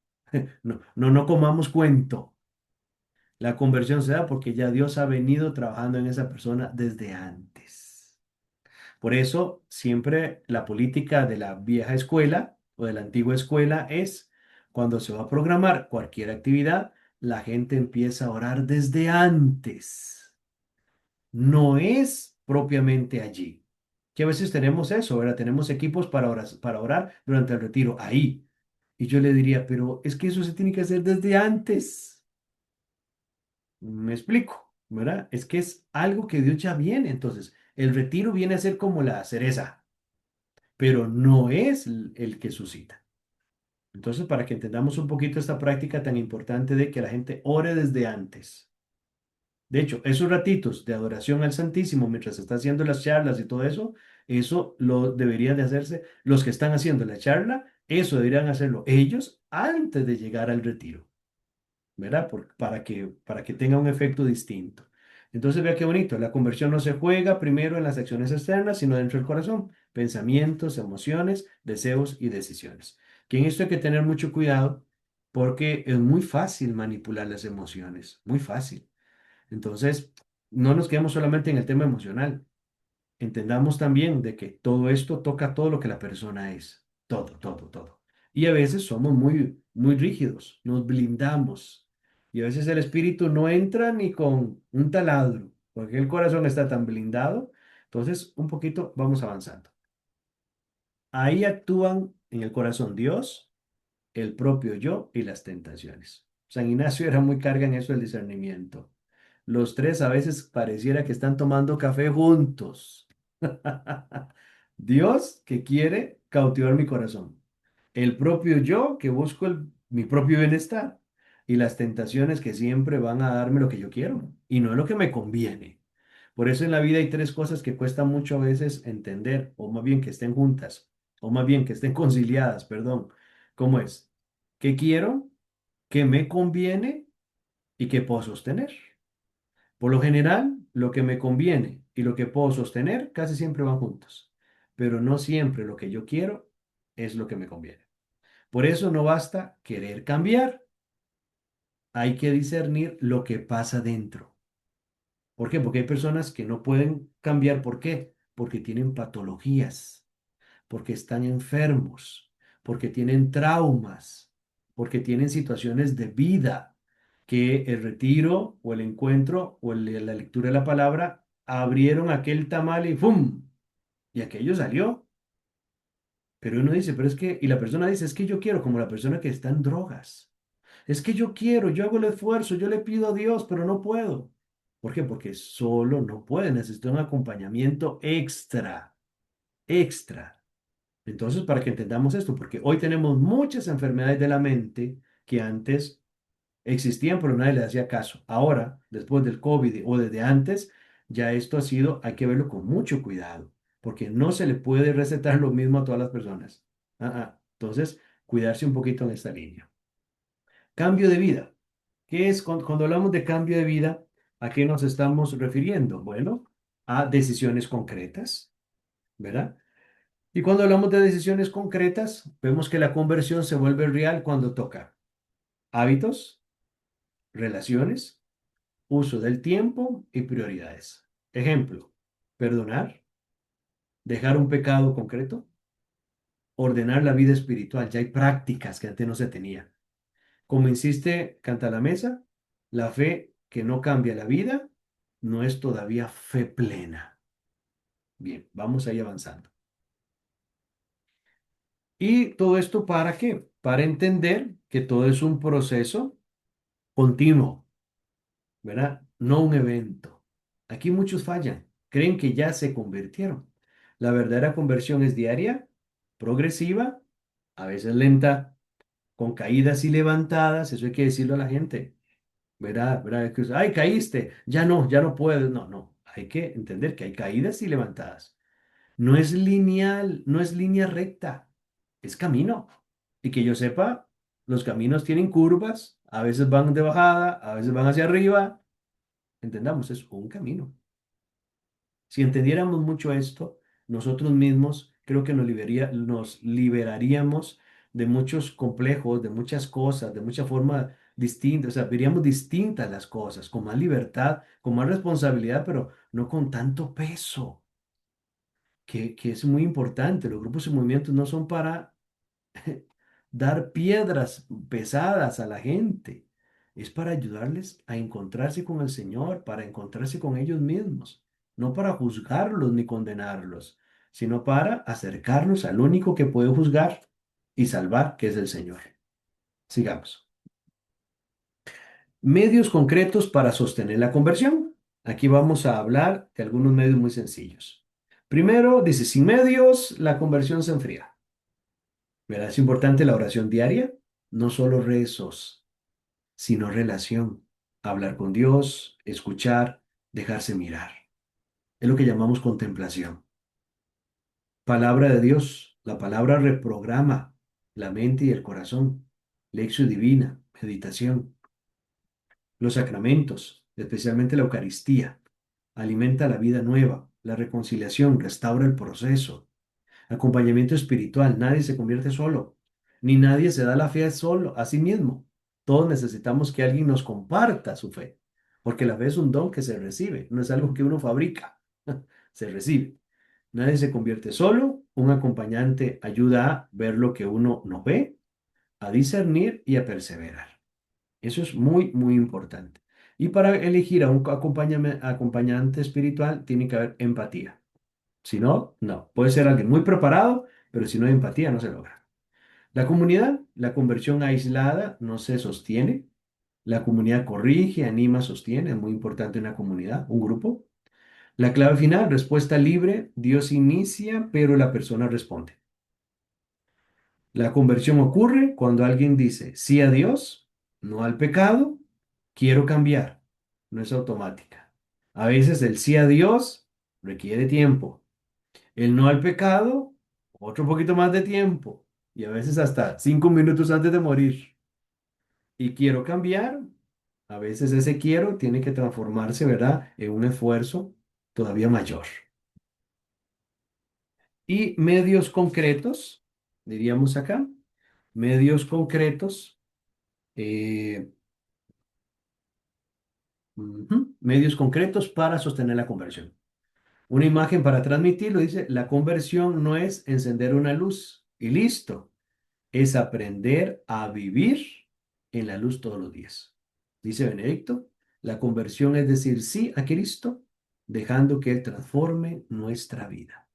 No, no, no comamos cuento. La conversión se da porque ya Dios ha venido trabajando en esa persona desde antes. Por eso, siempre la política de la vieja escuela o de la antigua escuela es, cuando se va a programar cualquier actividad, la gente empieza a orar desde antes. No es propiamente allí. Que a veces tenemos eso, ¿verdad? Tenemos equipos para orar durante el retiro, ahí. Y yo le diría, pero es que eso se tiene que hacer desde antes. Me explico, ¿verdad? Es que es algo que Dios ya viene. Entonces, el retiro viene a ser como la cereza, pero no es el que suscita. Entonces, para que entendamos un poquito esta práctica tan importante de que la gente ore desde antes. De hecho, esos ratitos de adoración al Santísimo mientras se está haciendo las charlas y todo eso lo deberían de hacerse los que están haciendo la charla, eso deberían hacerlo ellos antes de llegar al retiro. ¿Verdad? Para que tenga un efecto distinto. Entonces, vea qué bonito, la conversión no se juega primero en las acciones externas, sino dentro del corazón, pensamientos, emociones, deseos y decisiones. Que en esto hay que tener mucho cuidado porque es muy fácil manipular las emociones, muy fácil. Entonces, no nos quedemos solamente en el tema emocional. Entendamos también de que todo esto toca todo lo que la persona es, todo, todo, todo. Y a veces somos muy, muy rígidos, nos blindamos. Y a veces el espíritu no entra ni con un taladro, porque el corazón está tan blindado. Entonces, un poquito vamos avanzando. Ahí actúan en el corazón Dios, el propio yo y las tentaciones. San Ignacio era muy carga en eso del discernimiento. Los tres a veces pareciera que están tomando café juntos. Dios que quiere cautivar mi corazón. El propio yo que busco mi propio bienestar. Y las tentaciones que siempre van a darme lo que yo quiero y no lo que me conviene. Por eso en la vida hay tres cosas que cuesta mucho a veces entender, o más bien que estén juntas, o más bien que estén conciliadas, perdón. ¿Cómo es? ¿Qué quiero? ¿Qué me conviene? ¿Y qué puedo sostener? Por lo general, lo que me conviene y lo que puedo sostener casi siempre van juntos, pero no siempre lo que yo quiero es lo que me conviene. Por eso no basta querer cambiar, hay que discernir lo que pasa dentro. ¿Por qué? Porque hay personas que no pueden cambiar. ¿Por qué? Porque tienen patologías, porque están enfermos, porque tienen traumas, porque tienen situaciones de vida que el retiro o el encuentro o la lectura de la palabra abrieron aquel tamal y ¡fum! Y aquello salió. Pero uno dice, pero es que, y la persona dice, es que yo quiero, como la persona que está en drogas. Es que yo quiero, yo hago el esfuerzo, yo le pido a Dios, pero no puedo. ¿Por qué? Porque solo no puede, necesita un acompañamiento extra, extra. Entonces, para que entendamos esto, porque hoy tenemos muchas enfermedades de la mente que antes existían, pero nadie le hacía caso. Ahora, después del COVID o desde antes, ya esto ha sido, hay que verlo con mucho cuidado, porque no se le puede recetar lo mismo a todas las personas. Entonces, cuidarse un poquito en esta línea. Cambio de vida. ¿Qué es cuando hablamos de cambio de vida? ¿A qué nos estamos refiriendo? Bueno, a decisiones concretas, ¿verdad? Y cuando hablamos de decisiones concretas, vemos que la conversión se vuelve real cuando toca hábitos, relaciones, uso del tiempo y prioridades. Ejemplo, perdonar, dejar un pecado concreto, ordenar la vida espiritual. Ya hay prácticas que antes no se tenía. Como insiste Canta la Mesa, la fe que no cambia la vida no es todavía fe plena. Bien, vamos ahí avanzando. ¿Y todo esto para qué? Para entender que todo es un proceso continuo, ¿verdad? No un evento. Aquí muchos fallan, creen que ya se convirtieron. La verdadera conversión es diaria, progresiva, a veces lenta, con caídas y levantadas, eso hay que decirlo a la gente. ¿Verdad? ¿Verdad? Ay, caíste, ya no puedes. No, no, hay que entender que hay caídas y levantadas. No es lineal, no es línea recta, es camino. Y que yo sepa, los caminos tienen curvas, a veces van de bajada, a veces van hacia arriba. Entendamos, es un camino. Si entendiéramos mucho esto, nosotros mismos creo que nos liberaríamos de muchos complejos, de muchas cosas, de mucha forma distinta, o sea, veríamos distintas las cosas, con más libertad, con más responsabilidad, pero no con tanto peso, que es muy importante. Los grupos y movimientos no son para dar piedras pesadas a la gente. Es para ayudarles a encontrarse con el Señor, para encontrarse con ellos mismos, no para juzgarlos ni condenarlos, sino para acercarlos al único que puede juzgar y salvar, que es el Señor. Sigamos. Medios concretos para sostener la conversión. Aquí vamos a hablar de algunos medios muy sencillos. Primero, dice, sin medios, la conversión se enfría. ¿Verdad? Es importante la oración diaria, no solo rezos, sino relación. Hablar con Dios, escuchar, dejarse mirar. Es lo que llamamos contemplación. Palabra de Dios. La palabra reprograma la mente y el corazón. Lección divina, meditación. Los sacramentos, especialmente la Eucaristía, alimenta la vida nueva. La reconciliación restaura el proceso. Acompañamiento espiritual. Nadie se convierte solo, ni nadie se da la fe solo, a sí mismo. Todos necesitamos que alguien nos comparta su fe, porque la fe es un don que se recibe, no es algo que uno fabrica, se recibe. Nadie se convierte solo, un acompañante ayuda a ver lo que uno no ve, a discernir y a perseverar. Eso es muy, muy importante. Y para elegir a un acompañante espiritual tiene que haber empatía. Si no, no. Puede ser alguien muy preparado pero si no hay empatía no se logra. La comunidad, la conversión aislada no se sostiene. La comunidad corrige, anima, sostiene. Es muy importante una comunidad, un grupo. La clave final, respuesta libre. Dios inicia, pero la persona responde. La conversión ocurre cuando alguien dice sí a Dios, no al pecado, quiero cambiar. No es automática. A veces el sí a Dios requiere tiempo. El no al pecado, otro poquito más de tiempo. Y a veces hasta 5 minutos antes de morir. Y quiero cambiar. A veces ese quiero tiene que transformarse, ¿verdad?, en un esfuerzo todavía mayor. Y medios concretos, diríamos acá, medios concretos, eh, medios concretos para sostener la conversión. Una imagen para transmitirlo dice, la conversión no es encender una luz y listo, es aprender a vivir en la luz todos los días. Dice Benedicto, la conversión es decir sí a Cristo, dejando que Él transforme nuestra vida.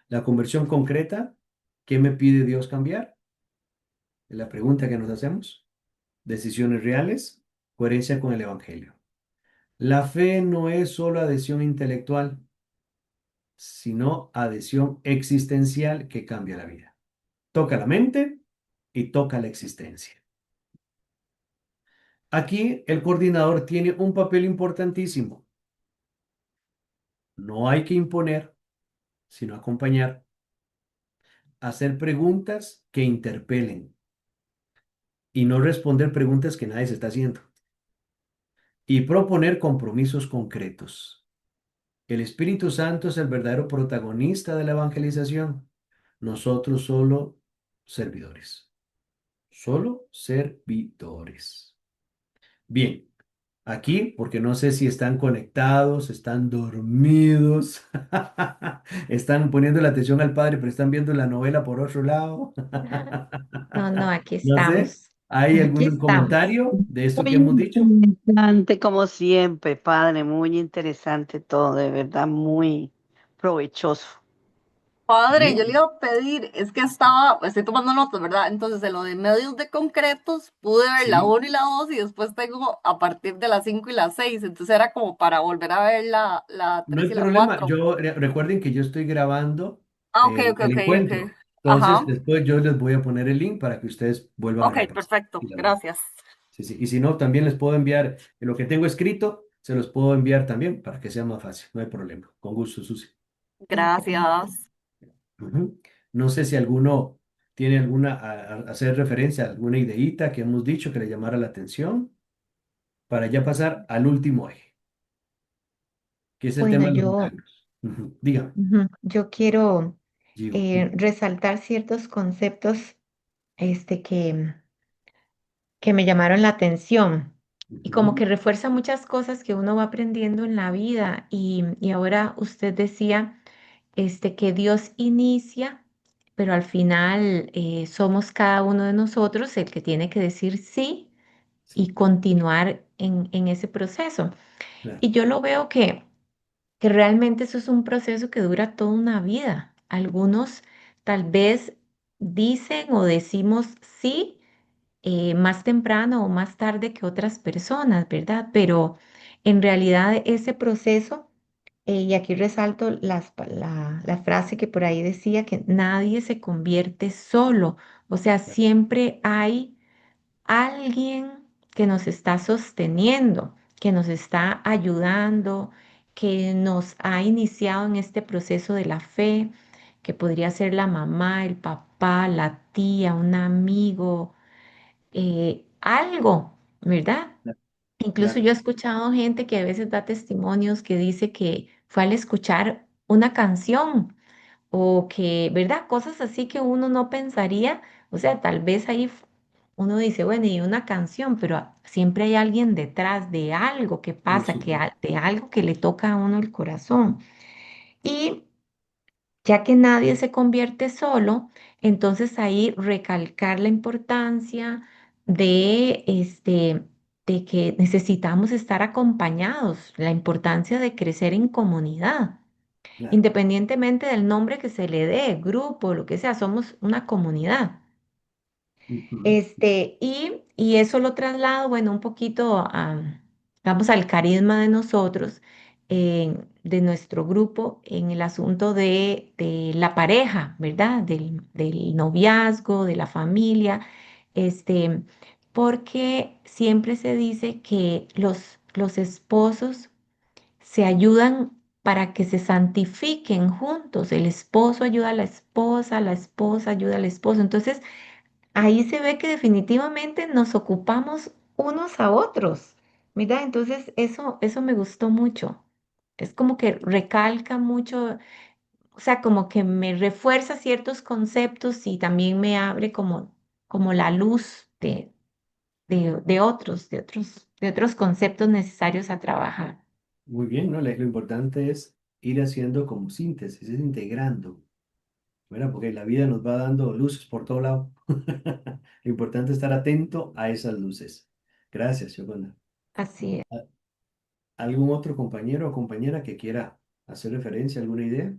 La conversión concreta, ¿qué me pide Dios cambiar? Es la pregunta que nos hacemos. Decisiones reales, coherencia con el Evangelio. La fe no es solo adhesión intelectual, sino adhesión existencial que cambia la vida. Toca la mente y toca la existencia. Aquí el coordinador tiene un papel importantísimo. No hay que imponer, sino acompañar, hacer preguntas que interpelen y no responder preguntas que nadie se está haciendo. Y proponer compromisos concretos. El Espíritu Santo es el verdadero protagonista de la evangelización. Nosotros solo servidores. Solo servidores. Bien, aquí, porque no sé si están conectados, están dormidos, están poniendo la atención al Padre, pero están viendo la novela por otro lado. No, no, aquí No sé, estamos. ¿hay Aquí algún estamos. comentario de esto que Muy hemos dicho? interesante, como siempre, padre, muy interesante todo, de verdad, muy provechoso. Padre, yo le Bien, iba a pedir, es que estoy tomando notas, ¿verdad? Entonces, de lo de medios de concretos, pude ver la sí. 1 y la 2 y después tengo a partir de las 5 y las 6. Entonces era como para volver a ver la No 3 hay y la problema. 4. Recuerden que yo estoy grabando Ah, ok, ok, el ok, ok. encuentro. Entonces, Ajá. después yo les voy a poner el link para que ustedes vuelvan a Ok, repasar perfecto. y la vean. Gracias. Sí, sí. Y si no, también les puedo enviar lo que tengo escrito, se los puedo enviar también para que sea más fácil. No hay problema. Con gusto, Susi. Gracias. Ujú. No sé si alguno tiene alguna, hacer referencia a alguna ideita que hemos dicho que le llamara la atención para ya pasar al último eje, que es el Bueno, tema de los milagros. Dígame, yo quiero Gio. resaltar ciertos conceptos este, que me llamaron la atención y como Ujú. que refuerza muchas cosas que uno va aprendiendo en la vida. Y ahora usted decía que Dios inicia, pero al final somos cada uno de nosotros el que tiene que decir sí y Sí, continuar en ese proceso. claro. Y yo lo veo que realmente eso es un proceso que dura toda una vida. Algunos tal vez dicen o decimos sí más temprano o más tarde que otras personas, ¿verdad? Pero en realidad ese proceso, y aquí resalto la frase que por ahí decía, que nadie se convierte solo, o sea, siempre hay alguien que nos está sosteniendo, que nos está ayudando, que nos ha iniciado en este proceso de la fe, que podría ser la mamá, el papá, la tía, un amigo, algo, ¿verdad? Claro, Incluso claro. yo he escuchado gente que a veces da testimonios que dice que fue al escuchar una canción o que, ¿verdad? Cosas así que uno no pensaría, o sea, tal vez ahí uno dice, bueno, y una canción, pero siempre hay alguien detrás de algo que Por pasa, supuesto. de algo que le toca a uno el corazón. Y ya que nadie se convierte solo, entonces ahí recalcar la importancia de que necesitamos estar acompañados, la importancia de crecer en comunidad. Claro. independientemente del nombre que se le dé, grupo, lo que sea, somos una comunidad. Ujú. Y eso lo traslado, bueno, un poquito vamos al carisma de nosotros, de nuestro grupo, en el asunto de la pareja, ¿verdad? Del noviazgo, de la familia, este, porque siempre se dice que los esposos se ayudan para que se santifiquen juntos. El esposo ayuda a la esposa ayuda al esposo. Entonces, ahí se ve que definitivamente nos ocupamos unos a otros, ¿verdad? Entonces, eso me gustó mucho. Es como que recalca mucho, o sea, como que me refuerza ciertos conceptos y también me abre como la luz de otros conceptos necesarios a trabajar. Muy bien, ¿no? Lo importante es ir haciendo como síntesis, es integrando, ¿verdad? Porque la vida nos va dando luces por todo lado. Lo importante es estar atento a esas luces. Gracias, Giovanna. Así es. ¿Algún otro compañero o compañera que quiera hacer referencia, alguna idea?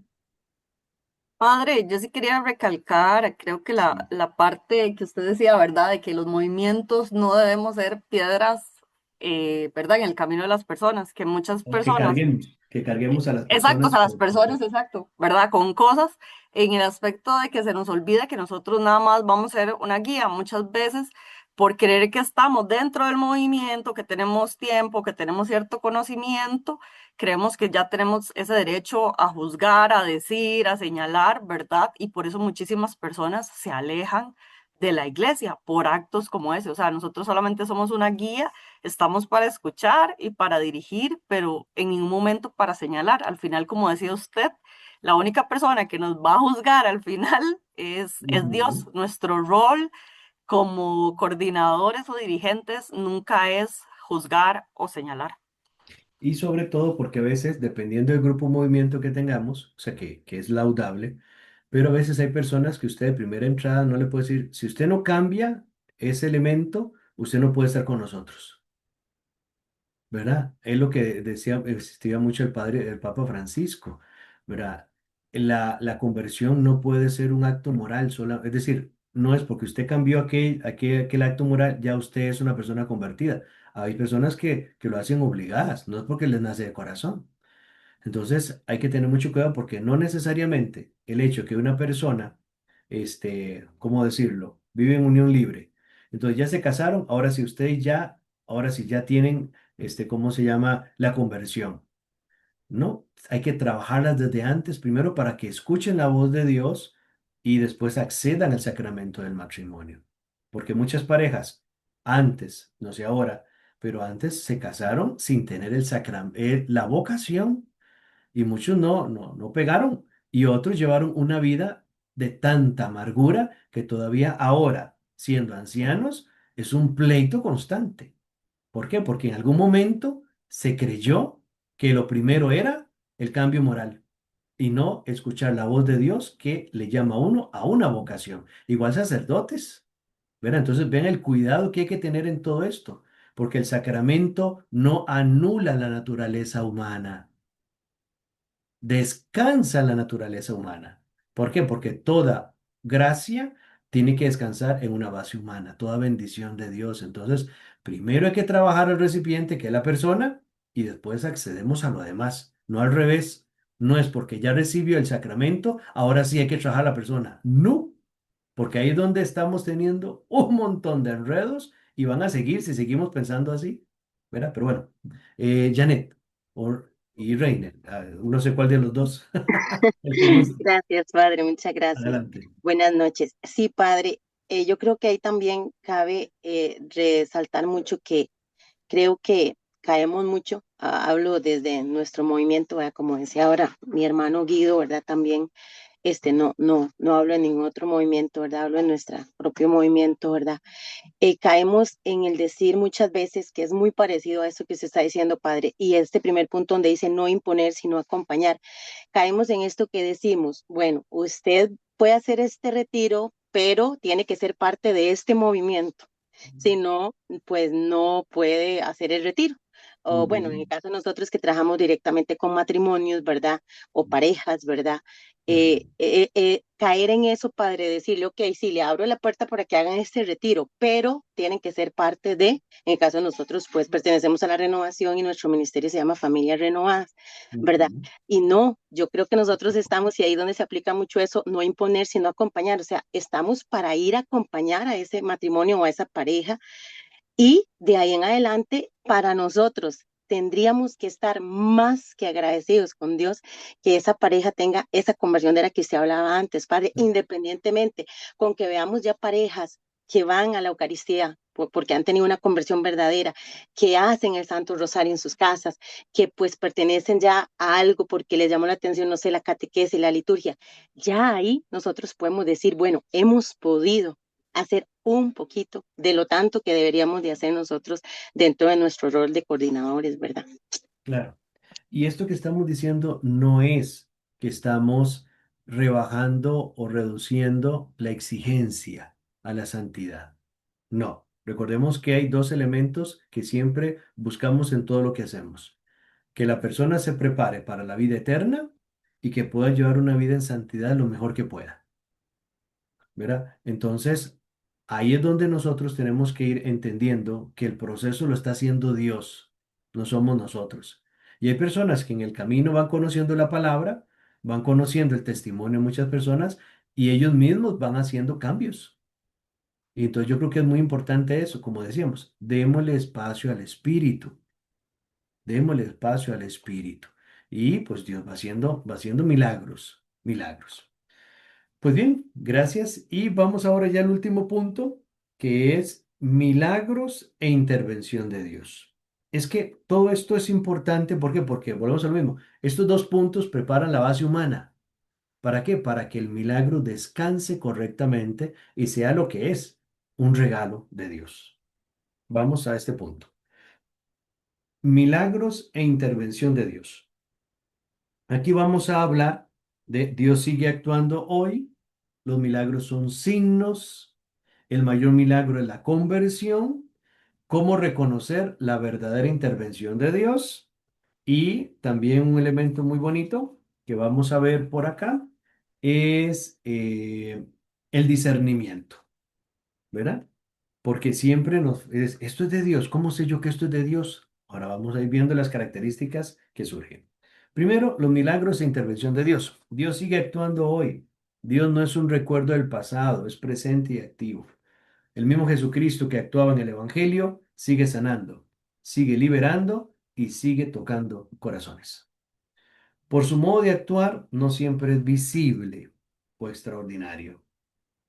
Padre, yo sí quería recalcar, creo que Sí. la parte que usted decía, ¿verdad? De que los movimientos no debemos ser piedras, ¿verdad? En el camino de las personas, que muchas O personas, que carguemos a las exactos personas a las por personas, exacto, ¿verdad? Con cosas en el aspecto de que se nos olvida que nosotros nada más vamos a ser una guía. Muchas veces, por creer que estamos dentro del movimiento, que tenemos tiempo, que tenemos cierto conocimiento, creemos que ya tenemos ese derecho a juzgar, a decir, a señalar, ¿verdad? Y por eso muchísimas personas se alejan de la iglesia por actos como ese. O sea, nosotros solamente somos una guía. Estamos para escuchar y para dirigir, pero en ningún momento para señalar. Al final, como decía usted, la única persona que nos va a juzgar al final es Dios. Ujú. Nuestro rol como coordinadores o dirigentes nunca es juzgar o señalar. Y sobre todo porque a veces, dependiendo del grupo o movimiento que tengamos, o sea, que es laudable, pero a veces hay personas que usted de primera entrada no le puede decir, si usted no cambia ese elemento, usted no puede estar con nosotros. ¿Verdad? Es lo que decía, existía mucho el Papa Francisco, ¿verdad? La conversión no puede ser un acto moral sola, es decir, no es porque usted cambió aquel acto moral, ya usted es una persona convertida. Hay personas que lo hacen obligadas, no es porque les nace de corazón. Entonces hay que tener mucho cuidado porque no necesariamente el hecho que una persona, ¿cómo decirlo? Vive en unión libre. Entonces ya se casaron, ahora sí ya tienen, ¿cómo se llama? La conversión. No, hay que trabajarlas desde antes, primero para que escuchen la voz de Dios y después accedan al sacramento del matrimonio. Porque muchas parejas, antes, no sé ahora, pero antes se casaron sin tener la vocación y muchos no pegaron y otros llevaron una vida de tanta amargura que todavía ahora, siendo ancianos, es un pleito constante. ¿Por qué? Porque en algún momento se creyó que lo primero era el cambio moral y no escuchar la voz de Dios que le llama a uno a una vocación. Igual sacerdotes, ¿verdad? Entonces ven el cuidado que hay que tener en todo esto, porque el sacramento no anula la naturaleza humana, descansa en la naturaleza humana. ¿Por qué? Porque toda gracia tiene que descansar en una base humana, toda bendición de Dios. Entonces, primero hay que trabajar el recipiente, que es la persona, y después accedemos a lo demás. No al revés. No es porque ya recibió el sacramento, ahora sí hay que trabajar a la persona. No, porque ahí es donde estamos teniendo un montón de enredos y van a seguir si seguimos pensando así, ¿verdad? Pero bueno, Janet y Reiner, no sé cuál de los dos. El que guste. Gracias, padre, muchas gracias. Adelante. Buenas noches. Sí, padre, yo creo que ahí también cabe resaltar mucho que creo que caemos mucho, hablo desde nuestro movimiento, ¿verdad? Como decía ahora mi hermano Guido, ¿verdad? También, no hablo en ningún otro movimiento, ¿verdad? Hablo en nuestro propio movimiento, ¿verdad? Caemos en el decir muchas veces que es muy parecido a eso que se está diciendo, padre, y este primer punto donde dice no imponer, sino acompañar. Caemos en esto que decimos, bueno, usted puede hacer este retiro, pero tiene que ser parte de este movimiento. Si no, pues no puede hacer el retiro. o bueno, en el caso de nosotros que trabajamos directamente con matrimonios, ¿verdad? O parejas, ¿verdad? Caer en eso, padre, decirle, ok, sí, le abro la puerta para que hagan este retiro, pero tienen que ser parte de, en el caso de nosotros, pues pertenecemos a la renovación y nuestro ministerio se llama Familias Renovadas, ¿verdad? Y no, yo creo que nosotros estamos, y ahí donde se aplica mucho eso, no imponer, sino acompañar, o sea, estamos para ir a acompañar a ese matrimonio o a esa pareja y de ahí en adelante, para nosotros tendríamos que estar más que agradecidos con Dios que esa pareja tenga esa conversión de la que se hablaba antes, Padre, independientemente con que veamos ya parejas que van a la Eucaristía porque han tenido una conversión verdadera, que hacen el Santo Rosario en sus casas, que pues pertenecen ya a algo porque les llamó la atención, no sé, la catequesis, la liturgia. Ya ahí nosotros podemos decir, bueno, hemos podido hacer un poquito de lo tanto que deberíamos de hacer nosotros dentro de nuestro rol de coordinadores, ¿verdad? Claro. Y esto que estamos diciendo no es que estamos rebajando o reduciendo la exigencia a la santidad. No. Recordemos que hay dos elementos que siempre buscamos en todo lo que hacemos. Que la persona se prepare para la vida eterna y que pueda llevar una vida en santidad lo mejor que pueda. ¿Verdad? Entonces, ahí es donde nosotros tenemos que ir entendiendo que el proceso lo está haciendo Dios, no somos nosotros. Y hay personas que en el camino van conociendo la palabra, van conociendo el testimonio de muchas personas y ellos mismos van haciendo cambios. Y entonces yo creo que es muy importante eso, como decíamos, démosle espacio al Espíritu, démosle espacio al Espíritu. Y pues Dios va haciendo milagros, milagros. Pues bien, gracias. Y vamos ahora ya al último punto, que es milagros e intervención de Dios. Es que todo esto es importante, ¿por qué? Porque volvemos a lo mismo. Estos dos puntos preparan la base humana. ¿Para qué? Para que el milagro descanse correctamente y sea lo que es, un regalo de Dios. Vamos a este punto. Milagros e intervención de Dios. Aquí vamos a hablar de Dios sigue actuando hoy. Los milagros son signos. El mayor milagro es la conversión. Cómo reconocer la verdadera intervención de Dios. Y también un elemento muy bonito que vamos a ver por acá es el discernimiento, ¿verdad? Porque siempre esto es de Dios. ¿Cómo sé yo que esto es de Dios? Ahora vamos a ir viendo las características que surgen. Primero, los milagros e intervención de Dios. Dios sigue actuando hoy. Dios no es un recuerdo del pasado, es presente y activo. El mismo Jesucristo que actuaba en el Evangelio sigue sanando, sigue liberando y sigue tocando corazones. Por su modo de actuar, no siempre es visible o extraordinario.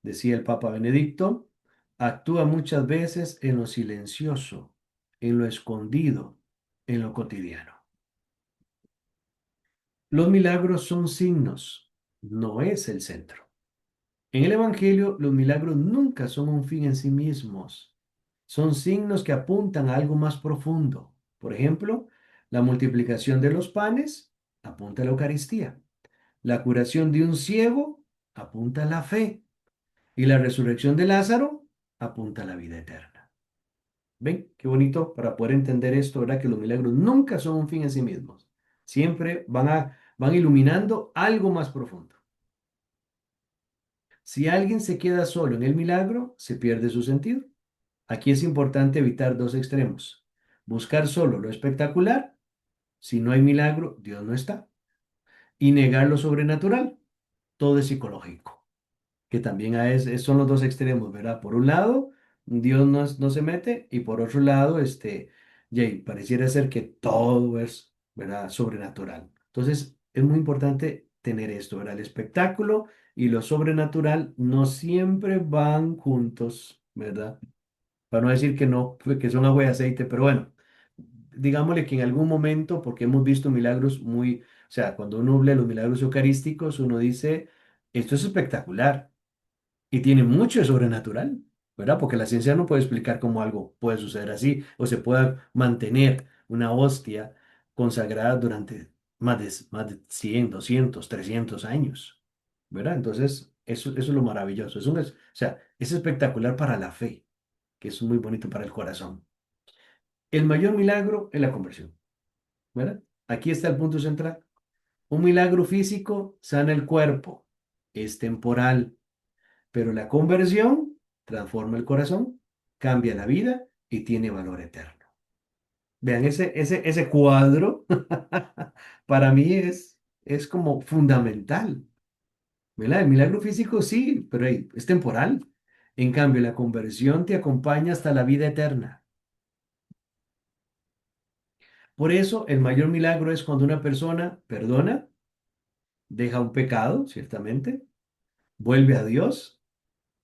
Decía el Papa Benedicto, actúa muchas veces en lo silencioso, en lo escondido, en lo cotidiano. Los milagros son signos, no es el centro. En el Evangelio, los milagros nunca son un fin en sí mismos. Son signos que apuntan a algo más profundo. Por ejemplo, la multiplicación de los panes apunta a la Eucaristía. La curación de un ciego apunta a la fe. Y la resurrección de Lázaro apunta a la vida eterna. ¿Ven? Qué bonito para poder entender esto, ¿verdad? Que los milagros nunca son un fin en sí mismos. Siempre van iluminando algo más profundo. Si alguien se queda solo en el milagro, se pierde su sentido. Aquí es importante evitar dos extremos. Buscar solo lo espectacular. Si no hay milagro, Dios no está. Y negar lo sobrenatural. Todo es psicológico. Que también son los dos extremos, ¿verdad? Por un lado, Dios no se mete y por otro lado, pareciera ser que todo es, ¿verdad? Sobrenatural. Entonces, es muy importante tener esto, ¿verdad? El espectáculo y lo sobrenatural no siempre van juntos, ¿verdad? Para no decir que no, que son agua y aceite, pero bueno, digámosle que en algún momento, porque hemos visto milagros o sea, cuando uno lee los milagros eucarísticos, uno dice, esto es espectacular. Y tiene mucho de sobrenatural, ¿verdad? Porque la ciencia no puede explicar cómo algo puede suceder así o se pueda mantener una hostia consagrada durante más de 100, 200, 300 años, ¿verdad? Entonces, eso es lo maravilloso. O sea, es espectacular para la fe, que es muy bonito para el corazón. El mayor milagro es la conversión, ¿verdad? Aquí está el punto central. Un milagro físico sana el cuerpo, es temporal, pero la conversión transforma el corazón, cambia la vida y tiene valor eterno. Vean, ese cuadro para mí es como fundamental, ¿verdad? El milagro físico sí, pero hey, es temporal. En cambio, la conversión te acompaña hasta la vida eterna. Por eso, el mayor milagro es cuando una persona perdona, deja un pecado, ciertamente, vuelve a Dios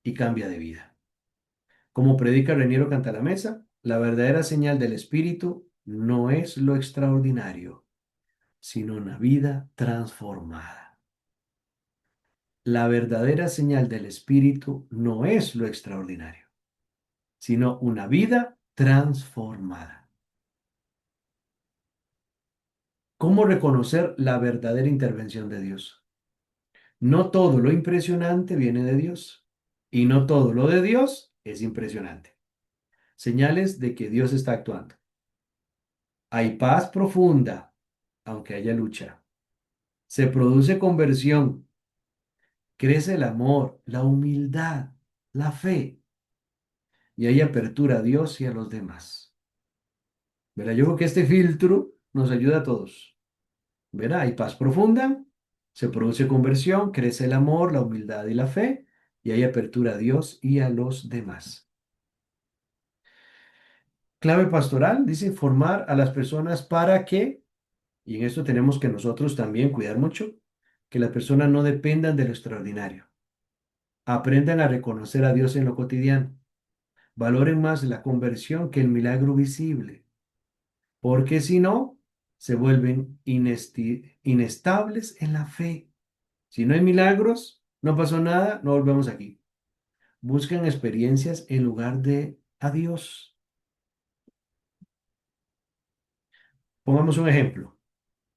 y cambia de vida. Como predica Reniero Cantalamessa, la verdadera señal del Espíritu no es lo extraordinario, sino una vida transformada. La verdadera señal del Espíritu no es lo extraordinario, sino una vida transformada. ¿Cómo reconocer la verdadera intervención de Dios? No todo lo impresionante viene de Dios y no todo lo de Dios es impresionante. Señales de que Dios está actuando. Hay paz profunda, aunque haya lucha. Se produce conversión, crece el amor, la humildad, la fe y hay apertura a Dios y a los demás. ¿Verdad? Yo creo que este filtro nos ayuda a todos. ¿Verdad? Hay paz profunda, se produce conversión, crece el amor, la humildad y la fe y hay apertura a Dios y a los demás. Clave pastoral, dice formar a las personas para que, y en esto tenemos que nosotros también cuidar mucho, que las personas no dependan de lo extraordinario. Aprendan a reconocer a Dios en lo cotidiano. Valoren más la conversión que el milagro visible, porque si no, se vuelven inestables en la fe. Si no hay milagros, no pasó nada, no volvemos aquí. Buscan experiencias en lugar de a Dios. Pongamos un ejemplo,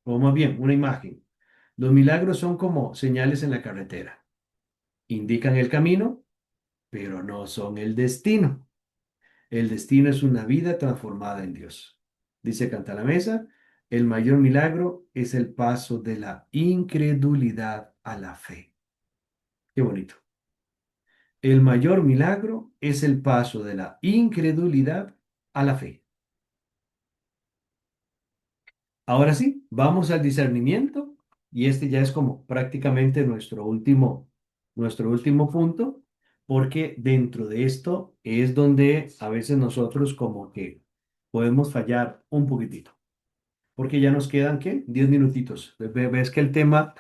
o más bien una imagen. Los milagros son como señales en la carretera. Indican el camino, pero no son el destino. El destino es una vida transformada en Dios. Dice Cantalamessa, el mayor milagro es el paso de la incredulidad a la fe. Qué bonito. El mayor milagro es el paso de la incredulidad a la fe. Ahora sí, vamos al discernimiento y este ya es como prácticamente nuestro último punto, porque dentro de esto es donde a veces nosotros como que podemos fallar un poquitito. Porque ya nos quedan, ¿qué? 10 minutitos. Ves que el tema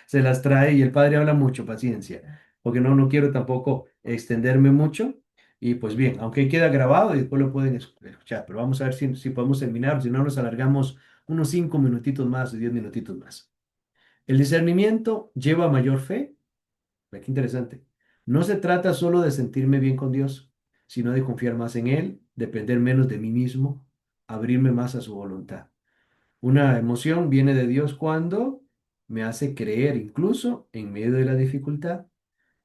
se las trae y el padre habla mucho, paciencia, porque no quiero tampoco extenderme mucho. Y pues bien, aunque queda grabado y después lo pueden escuchar, pero vamos a ver si podemos terminar, si no nos alargamos unos 5 minutitos más o 10 minutitos más. El discernimiento lleva a mayor fe. Ve qué interesante. No se trata solo de sentirme bien con Dios, sino de confiar más en Él, depender menos de mí mismo, abrirme más a su voluntad. Una emoción viene de Dios cuando me hace creer incluso en medio de la dificultad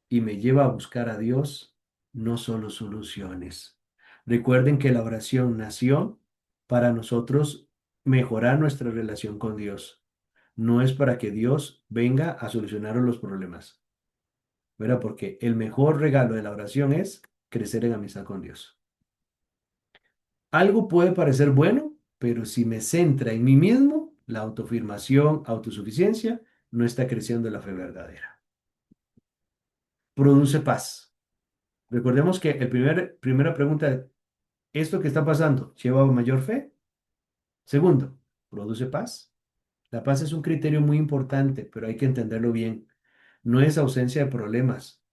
y me lleva a buscar a Dios, no solo soluciones. Recuerden que la oración nació para nosotros mejorar nuestra relación con Dios. No es para que Dios venga a solucionar los problemas, ¿verdad? Porque el mejor regalo de la oración es crecer en amistad con Dios. Algo puede parecer bueno, pero si me centra en mí mismo, la autoafirmación, autosuficiencia, no está creciendo la fe verdadera. Produce paz. Recordemos que primera pregunta, ¿esto que está pasando lleva a mayor fe? Segundo, ¿produce paz? La paz es un criterio muy importante, pero hay que entenderlo bien. No es ausencia de problemas,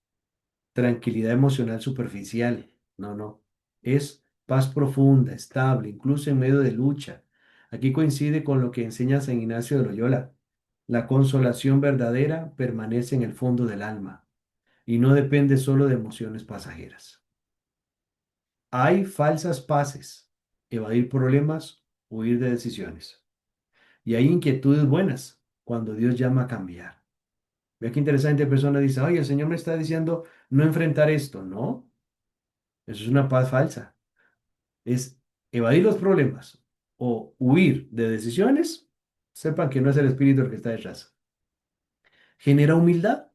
tranquilidad emocional superficial. No. Es paz profunda, estable, incluso en medio de lucha. Aquí coincide con lo que enseña San Ignacio de Loyola. La consolación verdadera permanece en el fondo del alma y no depende solo de emociones pasajeras. Hay falsas paces, evadir problemas, huir de decisiones. Y hay inquietudes buenas cuando Dios llama a cambiar. Vea qué interesante persona dice, oye, el Señor me está diciendo no enfrentar esto. No, eso es una paz falsa. Es evadir los problemas o huir de decisiones, sepan que no es el espíritu el que está detrás. Genera humildad.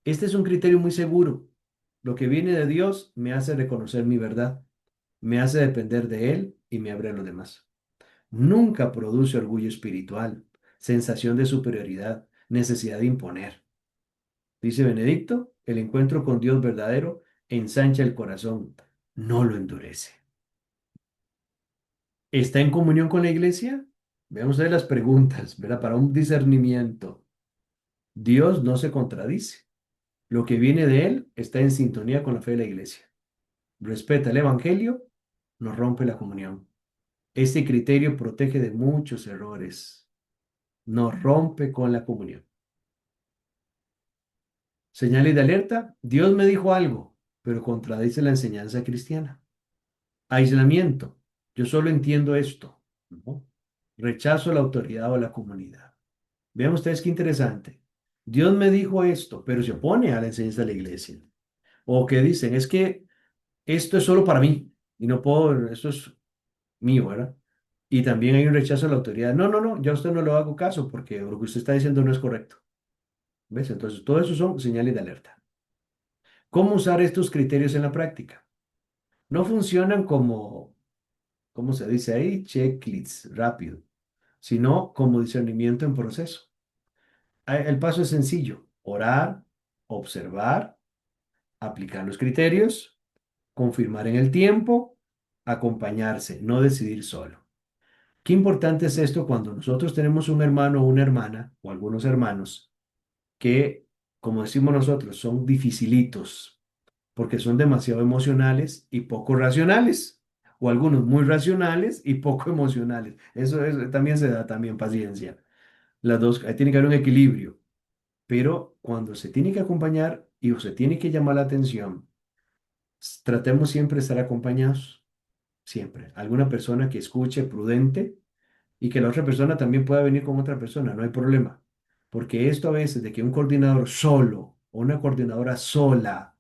Este es un criterio muy seguro. Lo que viene de Dios me hace reconocer mi verdad, me hace depender de Él y me abre a los demás. Nunca produce orgullo espiritual, sensación de superioridad, necesidad de imponer. Dice Benedicto, el encuentro con Dios verdadero ensancha el corazón, no lo endurece. ¿Está en comunión con la iglesia? Veamos ustedes las preguntas, ¿verdad? Para un discernimiento. Dios no se contradice. Lo que viene de Él está en sintonía con la fe de la iglesia. Respeta el Evangelio, no rompe la comunión. Este criterio protege de muchos errores. No rompe con la comunión. Señales de alerta. Dios me dijo algo, pero contradice la enseñanza cristiana. Aislamiento. Yo solo entiendo esto, ¿no? Rechazo la autoridad o la comunidad. Vean ustedes qué interesante. Dios me dijo esto, pero se opone a la enseñanza de la iglesia. O que dicen, es que esto es solo para mí y no puedo, esto es mío, ¿verdad? Y también hay un rechazo a la autoridad. No, no, no, yo a usted no le hago caso porque lo que usted está diciendo no es correcto. ¿Ves? Entonces, todo eso son señales de alerta. ¿Cómo usar estos criterios en la práctica? No funcionan como, ¿cómo se dice ahí? Checklists rápido, sino como discernimiento en proceso. El paso es sencillo: orar, observar, aplicar los criterios, confirmar en el tiempo, acompañarse, no decidir solo. Qué importante es esto cuando nosotros tenemos un hermano o una hermana, o algunos hermanos, que, como decimos nosotros, son dificilitos, porque son demasiado emocionales y poco racionales, o algunos muy racionales y poco emocionales. También se da también paciencia. Las dos, ahí tiene que haber un equilibrio, pero cuando se tiene que acompañar y o se tiene que llamar la atención, tratemos siempre de estar acompañados, siempre. Alguna persona que escuche prudente y que la otra persona también pueda venir con otra persona, no hay problema. Porque esto a veces de que un coordinador solo o una coordinadora sola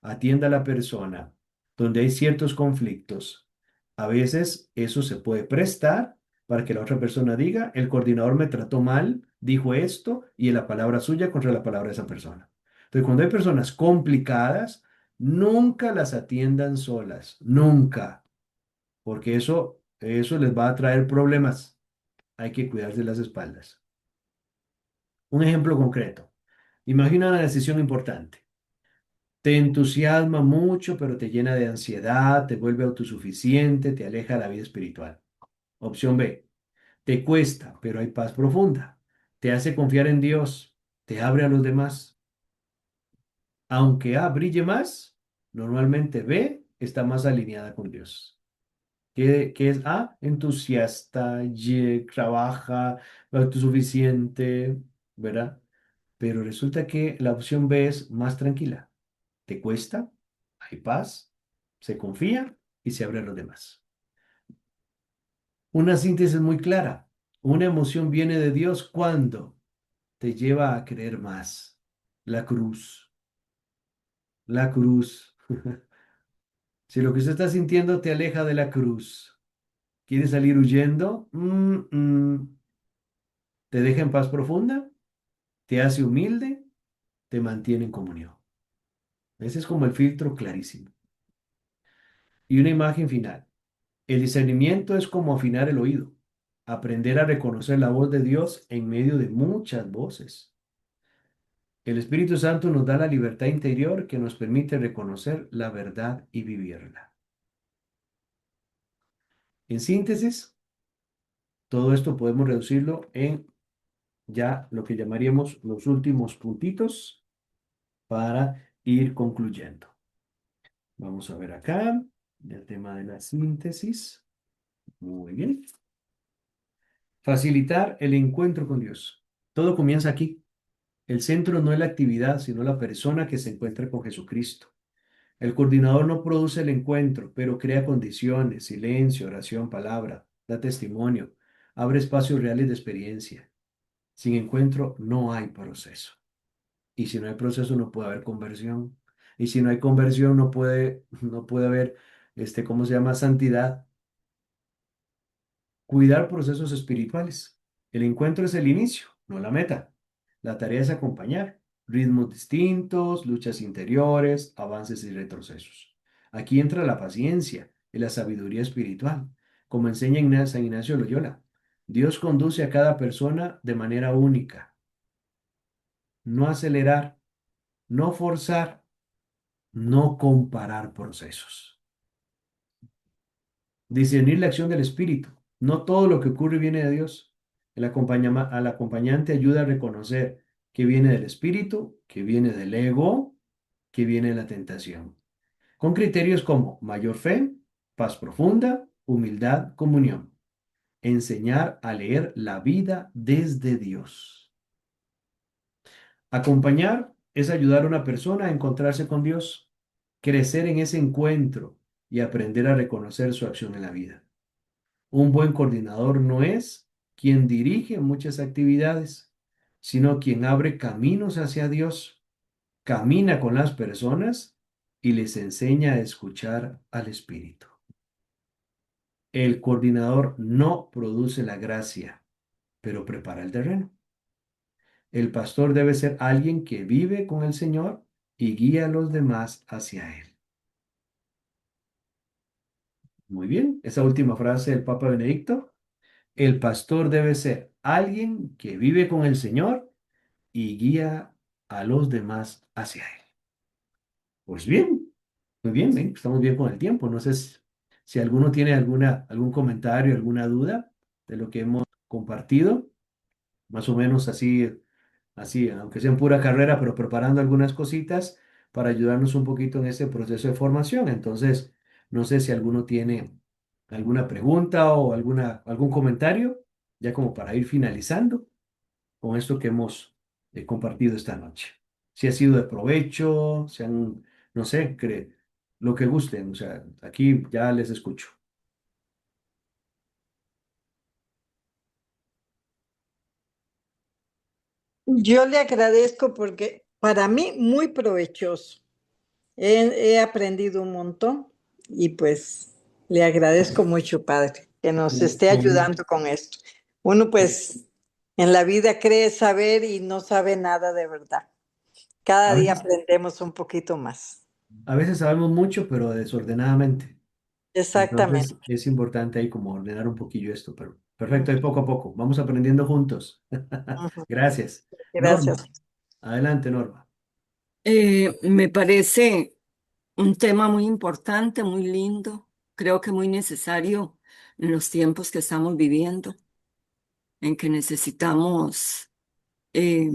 atienda a la persona donde hay ciertos conflictos, a veces eso se puede prestar para que la otra persona diga, el coordinador me trató mal, dijo esto y la palabra suya contra la palabra de esa persona. Entonces, cuando hay personas complicadas, nunca las atiendan solas, nunca, porque eso les va a traer problemas. Hay que cuidarse las espaldas. Un ejemplo concreto. Imagina una decisión importante. Te entusiasma mucho, pero te llena de ansiedad, te vuelve autosuficiente, te aleja de la vida espiritual. Opción B. Te cuesta, pero hay paz profunda. Te hace confiar en Dios, te abre a los demás. Aunque A brille más, normalmente B está más alineada con Dios. ¿Qué es A? Entusiasta, trabaja, autosuficiente, ¿verdad? Pero resulta que la opción B es más tranquila. Te cuesta, hay paz, se confía y se abre a los demás. Una síntesis muy clara. Una emoción viene de Dios cuando te lleva a creer más. La cruz, la cruz. Si lo que usted está sintiendo te aleja de la cruz, ¿quiere salir huyendo? ¿Te deja en paz profunda? ¿Te hace humilde? ¿Te mantiene en comunión? Ese es como el filtro clarísimo. Y una imagen final. El discernimiento es como afinar el oído, aprender a reconocer la voz de Dios en medio de muchas voces. El Espíritu Santo nos da la libertad interior que nos permite reconocer la verdad y vivirla. En síntesis, todo esto podemos reducirlo en ya lo que llamaríamos los últimos puntitos para ir concluyendo. Vamos a ver acá el tema de la síntesis. Muy bien. Facilitar el encuentro con Dios. Todo comienza aquí. El centro no es la actividad, sino la persona que se encuentra con Jesucristo. El coordinador no produce el encuentro, pero crea condiciones, silencio, oración, palabra, da testimonio, abre espacios reales de experiencia. Sin encuentro no hay proceso. Y si no hay proceso no puede haber conversión. Y si no hay conversión no puede haber, ¿cómo se llama? Santidad. Cuidar procesos espirituales. El encuentro es el inicio, no la meta. La tarea es acompañar ritmos distintos, luchas interiores, avances y retrocesos. Aquí entra la paciencia y la sabiduría espiritual, como enseña San Ignacio de Loyola. Dios conduce a cada persona de manera única. No acelerar, no forzar, no comparar procesos. Discernir la acción del Espíritu. No todo lo que ocurre viene de Dios. Al acompañante ayuda a reconocer que viene del Espíritu, que viene del ego, que viene de la tentación. Con criterios como mayor fe, paz profunda, humildad, comunión. Enseñar a leer la vida desde Dios. Acompañar es ayudar a una persona a encontrarse con Dios, crecer en ese encuentro y aprender a reconocer su acción en la vida. Un buen coordinador no es quien dirige muchas actividades, sino quien abre caminos hacia Dios, camina con las personas y les enseña a escuchar al Espíritu. El coordinador no produce la gracia, pero prepara el terreno. El pastor debe ser alguien que vive con el Señor y guía a los demás hacia Él. Muy bien, esa última frase del Papa Benedicto. El pastor debe ser alguien que vive con el Señor y guía a los demás hacia Él. Pues bien, muy bien, estamos bien con el tiempo. No sé si alguno tiene algún comentario, alguna duda de lo que hemos compartido, más o menos así, aunque sea en pura carrera, pero preparando algunas cositas para ayudarnos un poquito en ese proceso de formación. Entonces, no sé si alguno tiene alguna pregunta o algún comentario, ya como para ir finalizando con esto que hemos compartido esta noche. Si ha sido de provecho, no sé, lo que gusten, o sea, aquí ya les escucho. Yo le agradezco porque para mí muy provechoso. He aprendido un montón y pues le agradezco mucho, Padre, que nos esté ayudando con esto. Uno pues en la vida cree saber y no sabe nada de verdad. Cada A día veces, aprendemos un poquito más. a veces sabemos mucho, pero desordenadamente. Exactamente. Entonces es importante ahí como ordenar un poquillo esto, pero perfecto, ahí poco a poco. Vamos aprendiendo juntos. Ujú. Gracias. Norma, Gracias. adelante, Norma. Me parece un tema muy importante, muy lindo, creo que muy necesario en los tiempos que estamos viviendo, en que necesitamos eh,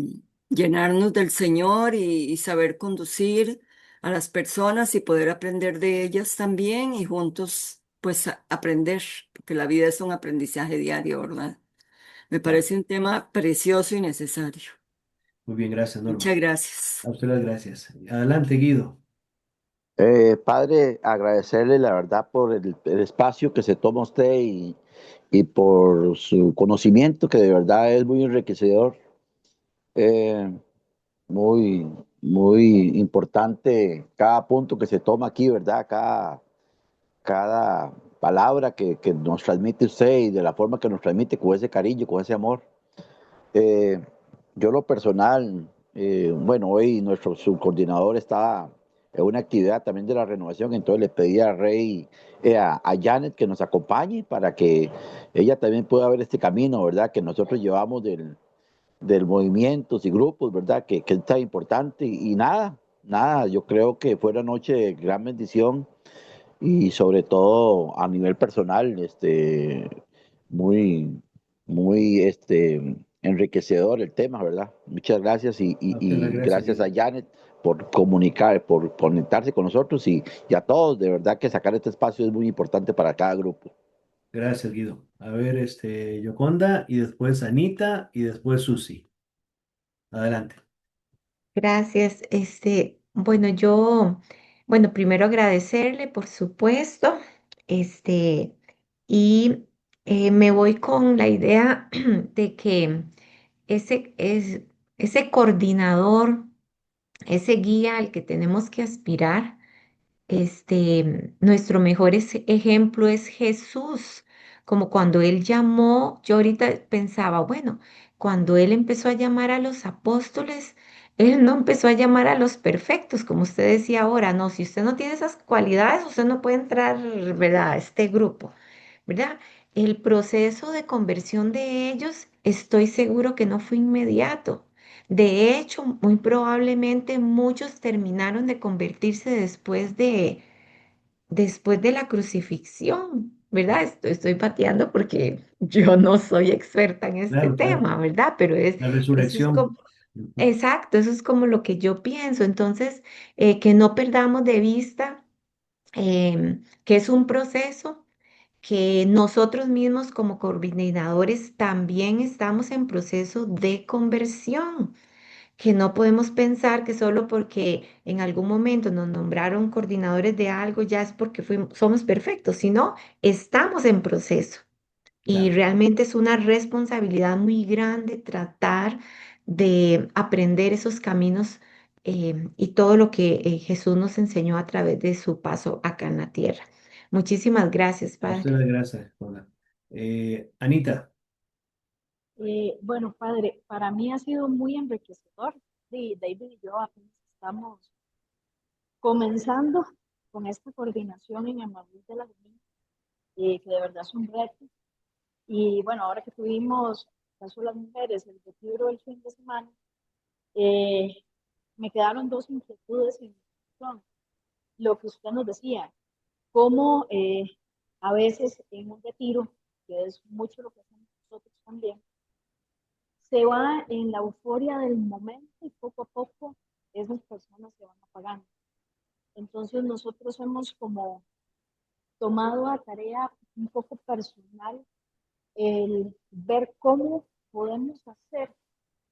llenarnos del Señor y saber conducir a las personas y poder aprender de ellas también y juntos pues aprender, porque la vida es un aprendizaje diario, ¿verdad? Me Claro. parece un tema precioso y necesario. Muy bien, gracias, Norma. Muchas gracias. A usted las gracias. Adelante, Guido. Padre, agradecerle la verdad por el espacio que se toma usted y por su conocimiento, que de verdad es muy enriquecedor, eh, muy, muy importante cada punto que se toma aquí, ¿verdad? Cada palabra que nos transmite usted y de la forma que nos transmite, con ese cariño, con ese amor. Eh, yo lo personal, bueno, hoy nuestro subcoordinador está en una actividad también de la renovación, entonces le pedí a Rey, a Janet que nos acompañe para que ella también pueda ver este camino, ¿verdad? Que nosotros llevamos del movimientos y grupos, ¿verdad? Que es tan importante y nada, yo creo que fue una noche de gran bendición y sobre todo a nivel personal, muy, muy, enriquecedor el tema, ¿verdad? Muchas gracias A usted las y gracias, gracias a Guido. Janet por comunicar, por conectarse con nosotros y a todos, de verdad que sacar este espacio es muy importante para cada grupo. Gracias, Guido. A ver, Yoconda y después Anita y después Susi. Adelante. Gracias. Bueno, primero agradecerle, por supuesto, este, y me voy con la idea de que ese coordinador, ese guía al que tenemos que aspirar, nuestro mejor ejemplo es Jesús, como cuando Él llamó, yo ahorita pensaba, bueno, cuando Él empezó a llamar a los apóstoles, Él no empezó a llamar a los perfectos, como usted decía ahora, no, si usted no tiene esas cualidades, usted no puede entrar, ¿verdad?, a este grupo, ¿verdad? El proceso de conversión de ellos, estoy seguro que no fue inmediato. De hecho, muy probablemente muchos terminaron de convertirse después de la crucifixión, ¿verdad? Estoy pateando porque yo no soy experta en este Claro, claro. tema, ¿verdad? Pero La eso es resurrección. como, Ujú. exacto, eso es como lo que yo pienso. Entonces, que no perdamos de vista que es un proceso, que nosotros mismos como coordinadores también estamos en proceso de conversión, que no podemos pensar que solo porque en algún momento nos nombraron coordinadores de algo ya es porque somos perfectos, sino estamos en proceso. Y Claro. realmente es una responsabilidad muy grande tratar de aprender esos caminos y todo lo que Jesús nos enseñó a través de su paso acá en la tierra. Muchísimas gracias, A usted Padre. las gracias, Juana. Anita, Bueno, padre, para mí ha sido muy enriquecedor. Sí, David y yo apenas estamos comenzando con esta coordinación en Amaví de la Semilla, que de verdad es un reto. Y bueno, ahora que tuvimos, caso de las mujeres, el retiro el fin de semana, eh, me quedaron dos inquietudes en mi corazón. Lo que usted nos decía, cómo a veces en un retiro, que es mucho lo que hacemos nosotros también, se va en la euforia del momento y poco a poco esas personas se van apagando. Entonces nosotros hemos como tomado a tarea un poco personal el ver cómo podemos hacer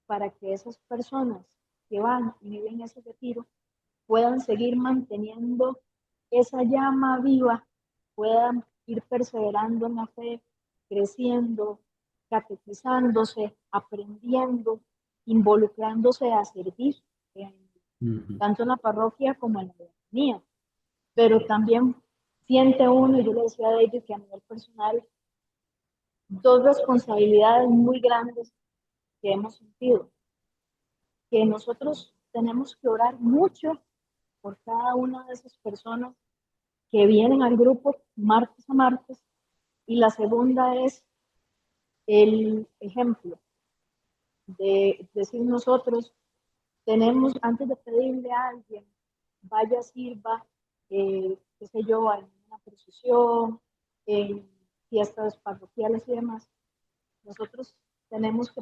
para que esas personas que van y viven ese retiro puedan seguir manteniendo esa llama viva, puedan ir perseverando en la fe, creciendo, catequizándose, aprendiendo, involucrándose a servir, ujú, tanto en la parroquia como en la diaconía. Pero también siente uno, y yo le decía a ellos que a nivel personal, dos responsabilidades muy grandes que hemos sentido, que nosotros tenemos que orar mucho por cada una de esas personas que vienen al grupo martes a martes, y la segunda es el ejemplo de decir nosotros tenemos, antes de pedirle a alguien, vaya, sirva, qué sé yo, en una procesión, en fiestas parroquiales y demás, nosotros tenemos que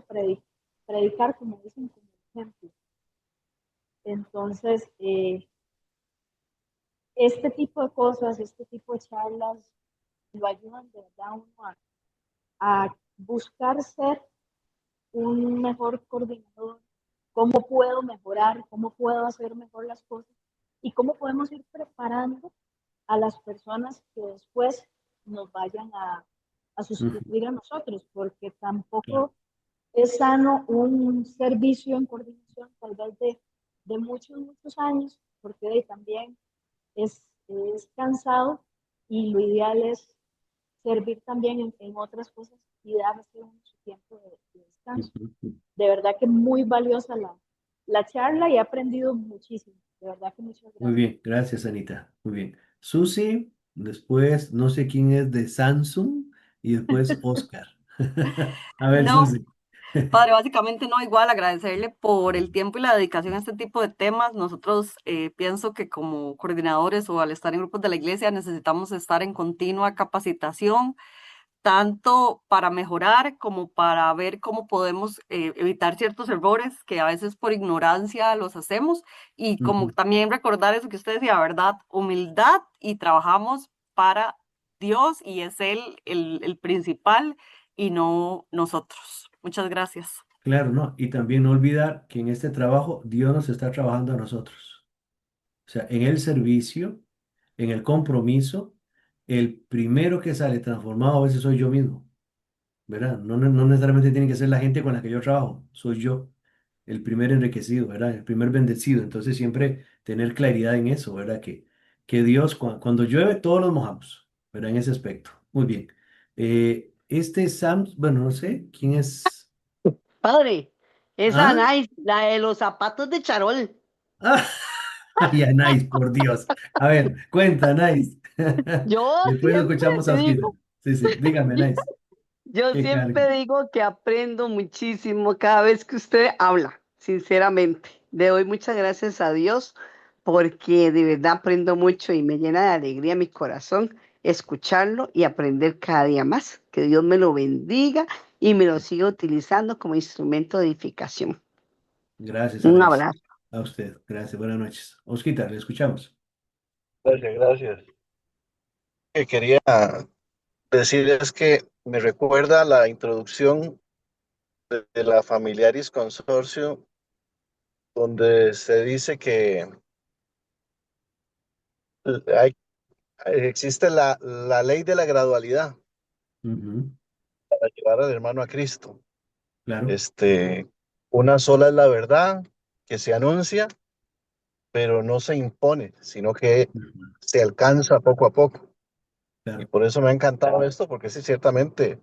predicar, como dicen, como ejemplo. Entonces, este tipo de cosas, este tipo de charlas, lo ayudan de verdad a uno a buscar ser un mejor coordinador, cómo puedo mejorar, cómo puedo hacer mejor las cosas y cómo podemos ir preparando a las personas que después nos vayan a ujú, sustituir a nosotros, porque claro. tampoco es sano un servicio en coordinación tal vez de muchos, muchos años, porque también es cansado y lo ideal es servir también en otras cosas y darse un tiempo de descanso. Ujú. De verdad que muy valiosa la charla y he aprendido muchísimo. De verdad que muchas Muy gracias. bien, gracias, Anita. Muy bien. Susi, después no sé quién es de Samsung y después Oscar. A ver, No, Susi. padre, básicamente no, igual agradecerle por el tiempo y la dedicación a este tipo de temas. Nosotros pienso que como coordinadores o al estar en grupos de la iglesia necesitamos estar en continua capacitación, tanto para mejorar como para ver cómo podemos evitar ciertos errores que a veces por ignorancia los hacemos y como Ujú, también recordar eso que usted decía, ¿verdad? Humildad y trabajamos para Dios y es Él el principal y no nosotros. Muchas gracias. claro, ¿no? Y también no olvidar que en este trabajo Dios nos está trabajando a nosotros. O sea, en el servicio, en el compromiso, el primero que sale transformado a veces soy yo mismo, ¿verdad? No necesariamente tiene que ser la gente con la que yo trabajo, soy yo el primer enriquecido, ¿verdad? El primer bendecido. Entonces siempre tener claridad en eso, ¿verdad? Que Dios, cuando llueve, todos nos mojamos, ¿verdad? En ese aspecto. Muy bien. Este Sam, bueno, no sé quién es. Padre, esa ¿Ah? Anais, la de los zapatos de charol. Ah, ay, Anais, por Dios. A ver, cuenta, Anais. Yo Después siempre escuchamos a Osquita. digo, Sí, sí, dígame, Anais. yo ¿Qué carga? siempre digo que aprendo muchísimo cada vez que usted habla, sinceramente. Le doy muchas gracias a Dios porque de verdad aprendo mucho y me llena de alegría mi corazón escucharlo y aprender cada día más. Que Dios me lo bendiga y me lo siga utilizando como instrumento de edificación. Gracias, Un Anais. abrazo. A usted. Gracias. Buenas noches. Osquita, le escuchamos. Gracias, gracias. Que quería decirles que me recuerda la introducción de la Familiaris Consorcio, donde se dice que hay, existe la ley de la gradualidad Ujú, para llevar al hermano a Cristo. claro. Una sola es la verdad que se anuncia, pero no se impone, sino que Ujú, se alcanza poco a poco. Y claro. por eso me ha encantado esto, porque sí, ciertamente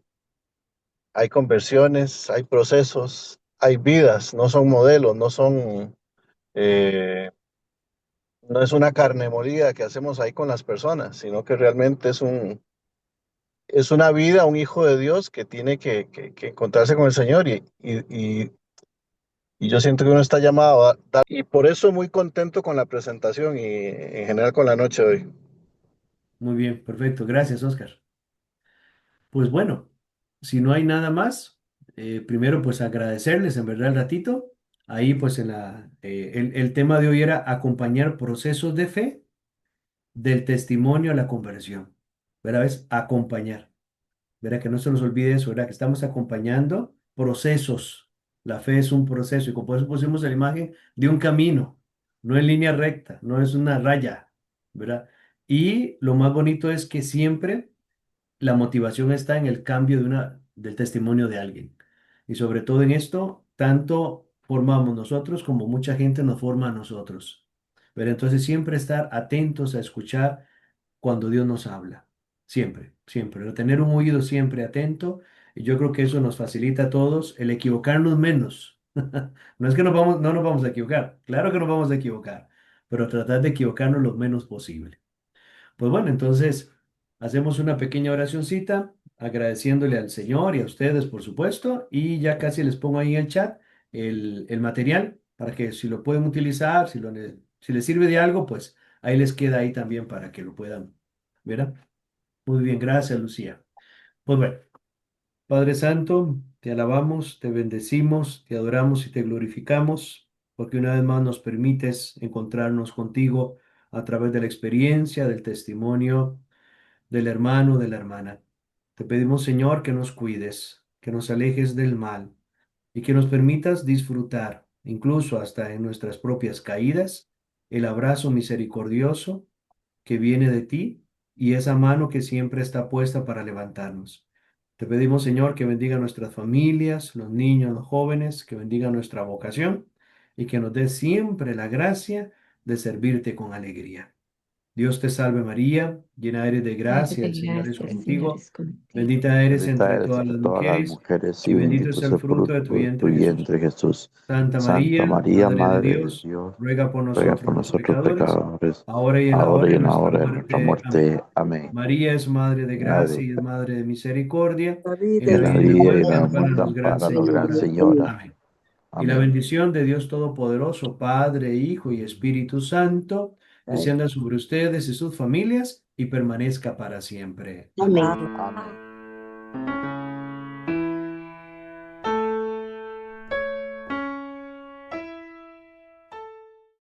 hay conversiones, hay procesos, hay vidas, no son modelos, eh, no es una carne molida que hacemos ahí con las personas, sino que realmente es una vida, un hijo de Dios que tiene que encontrarse con el Señor y yo siento que uno está llamado a dar, y por eso muy contento con la presentación y en general con la noche de hoy. Muy bien, perfecto. Gracias, Oscar. Pues bueno, si no hay nada más, primero pues agradecerles en verdad el ratito. Ahí pues el tema de hoy era acompañar procesos de fe del testimonio a la conversión. ¿Verdad? ¿Ves? Acompañar. ¿Verdad? Que no se nos olvide eso, ¿verdad? Que estamos acompañando procesos. La fe es un proceso y como por eso pusimos la imagen de un camino, no en línea recta, no es una raya, ¿verdad? Y lo más bonito es que siempre la motivación está en el cambio del testimonio de alguien. Y sobre todo en esto, tanto formamos nosotros como mucha gente nos forma a nosotros. Pero entonces siempre estar atentos a escuchar cuando Dios nos habla. Siempre, siempre. Pero tener un oído siempre atento. Y yo creo que eso nos facilita a todos el equivocarnos menos. No es que no nos vamos a equivocar. Claro que nos vamos a equivocar. Pero tratar de equivocarnos lo menos posible. Pues bueno, entonces hacemos una pequeña oracioncita agradeciéndole al Señor y a ustedes, por supuesto, y ya casi les pongo ahí en el chat el material para que si lo pueden utilizar, si les sirve de algo, pues ahí les queda ahí también para que lo puedan, ¿verdad? Muy bien, gracias, Lucía. Pues bueno, Padre Santo, te alabamos, te bendecimos, te adoramos y te glorificamos, porque una vez más nos permites encontrarnos contigo a través de la experiencia, del testimonio del hermano, de la hermana. Te pedimos, Señor, que nos cuides, que nos alejes del mal y que nos permitas disfrutar, incluso hasta en nuestras propias caídas, el abrazo misericordioso que viene de ti y esa mano que siempre está puesta para levantarnos. Te pedimos, Señor, que bendiga nuestras familias, los niños, los jóvenes, que bendiga nuestra vocación y que nos dé siempre la gracia de servirte con alegría. Dios te salve María, llena eres de Llena gracia, de el Señor es gracia, el Señor contigo, es contigo. bendita eres Bendita entre eres todas las entre todas las mujeres mujeres y y bendito es bendito es el el fruto de tu fruto de tu vientre Jesús. vientre, Jesús. Santa Santa María, María, Madre de Madre de Dios, Dios, ruega por ruega nosotros por los nosotros pecadores, pecadores, ahora y en la ahora hora y de en la nuestra hora de nuestra muerte. Amén. muerte. Amén. María es Madre de gracia Madre y es Madre de misericordia. David, En de la la vida y en la vida y muerte, la muerte, ampáranos, Gran ampáranos, Gran Señora. Señora. Amén. Y la Amén. bendición de Dios Todopoderoso, Padre, Hijo y Espíritu Santo, descienda sobre ustedes y sus familias y permanezca para siempre. Amén. Amén. Amén. Amén.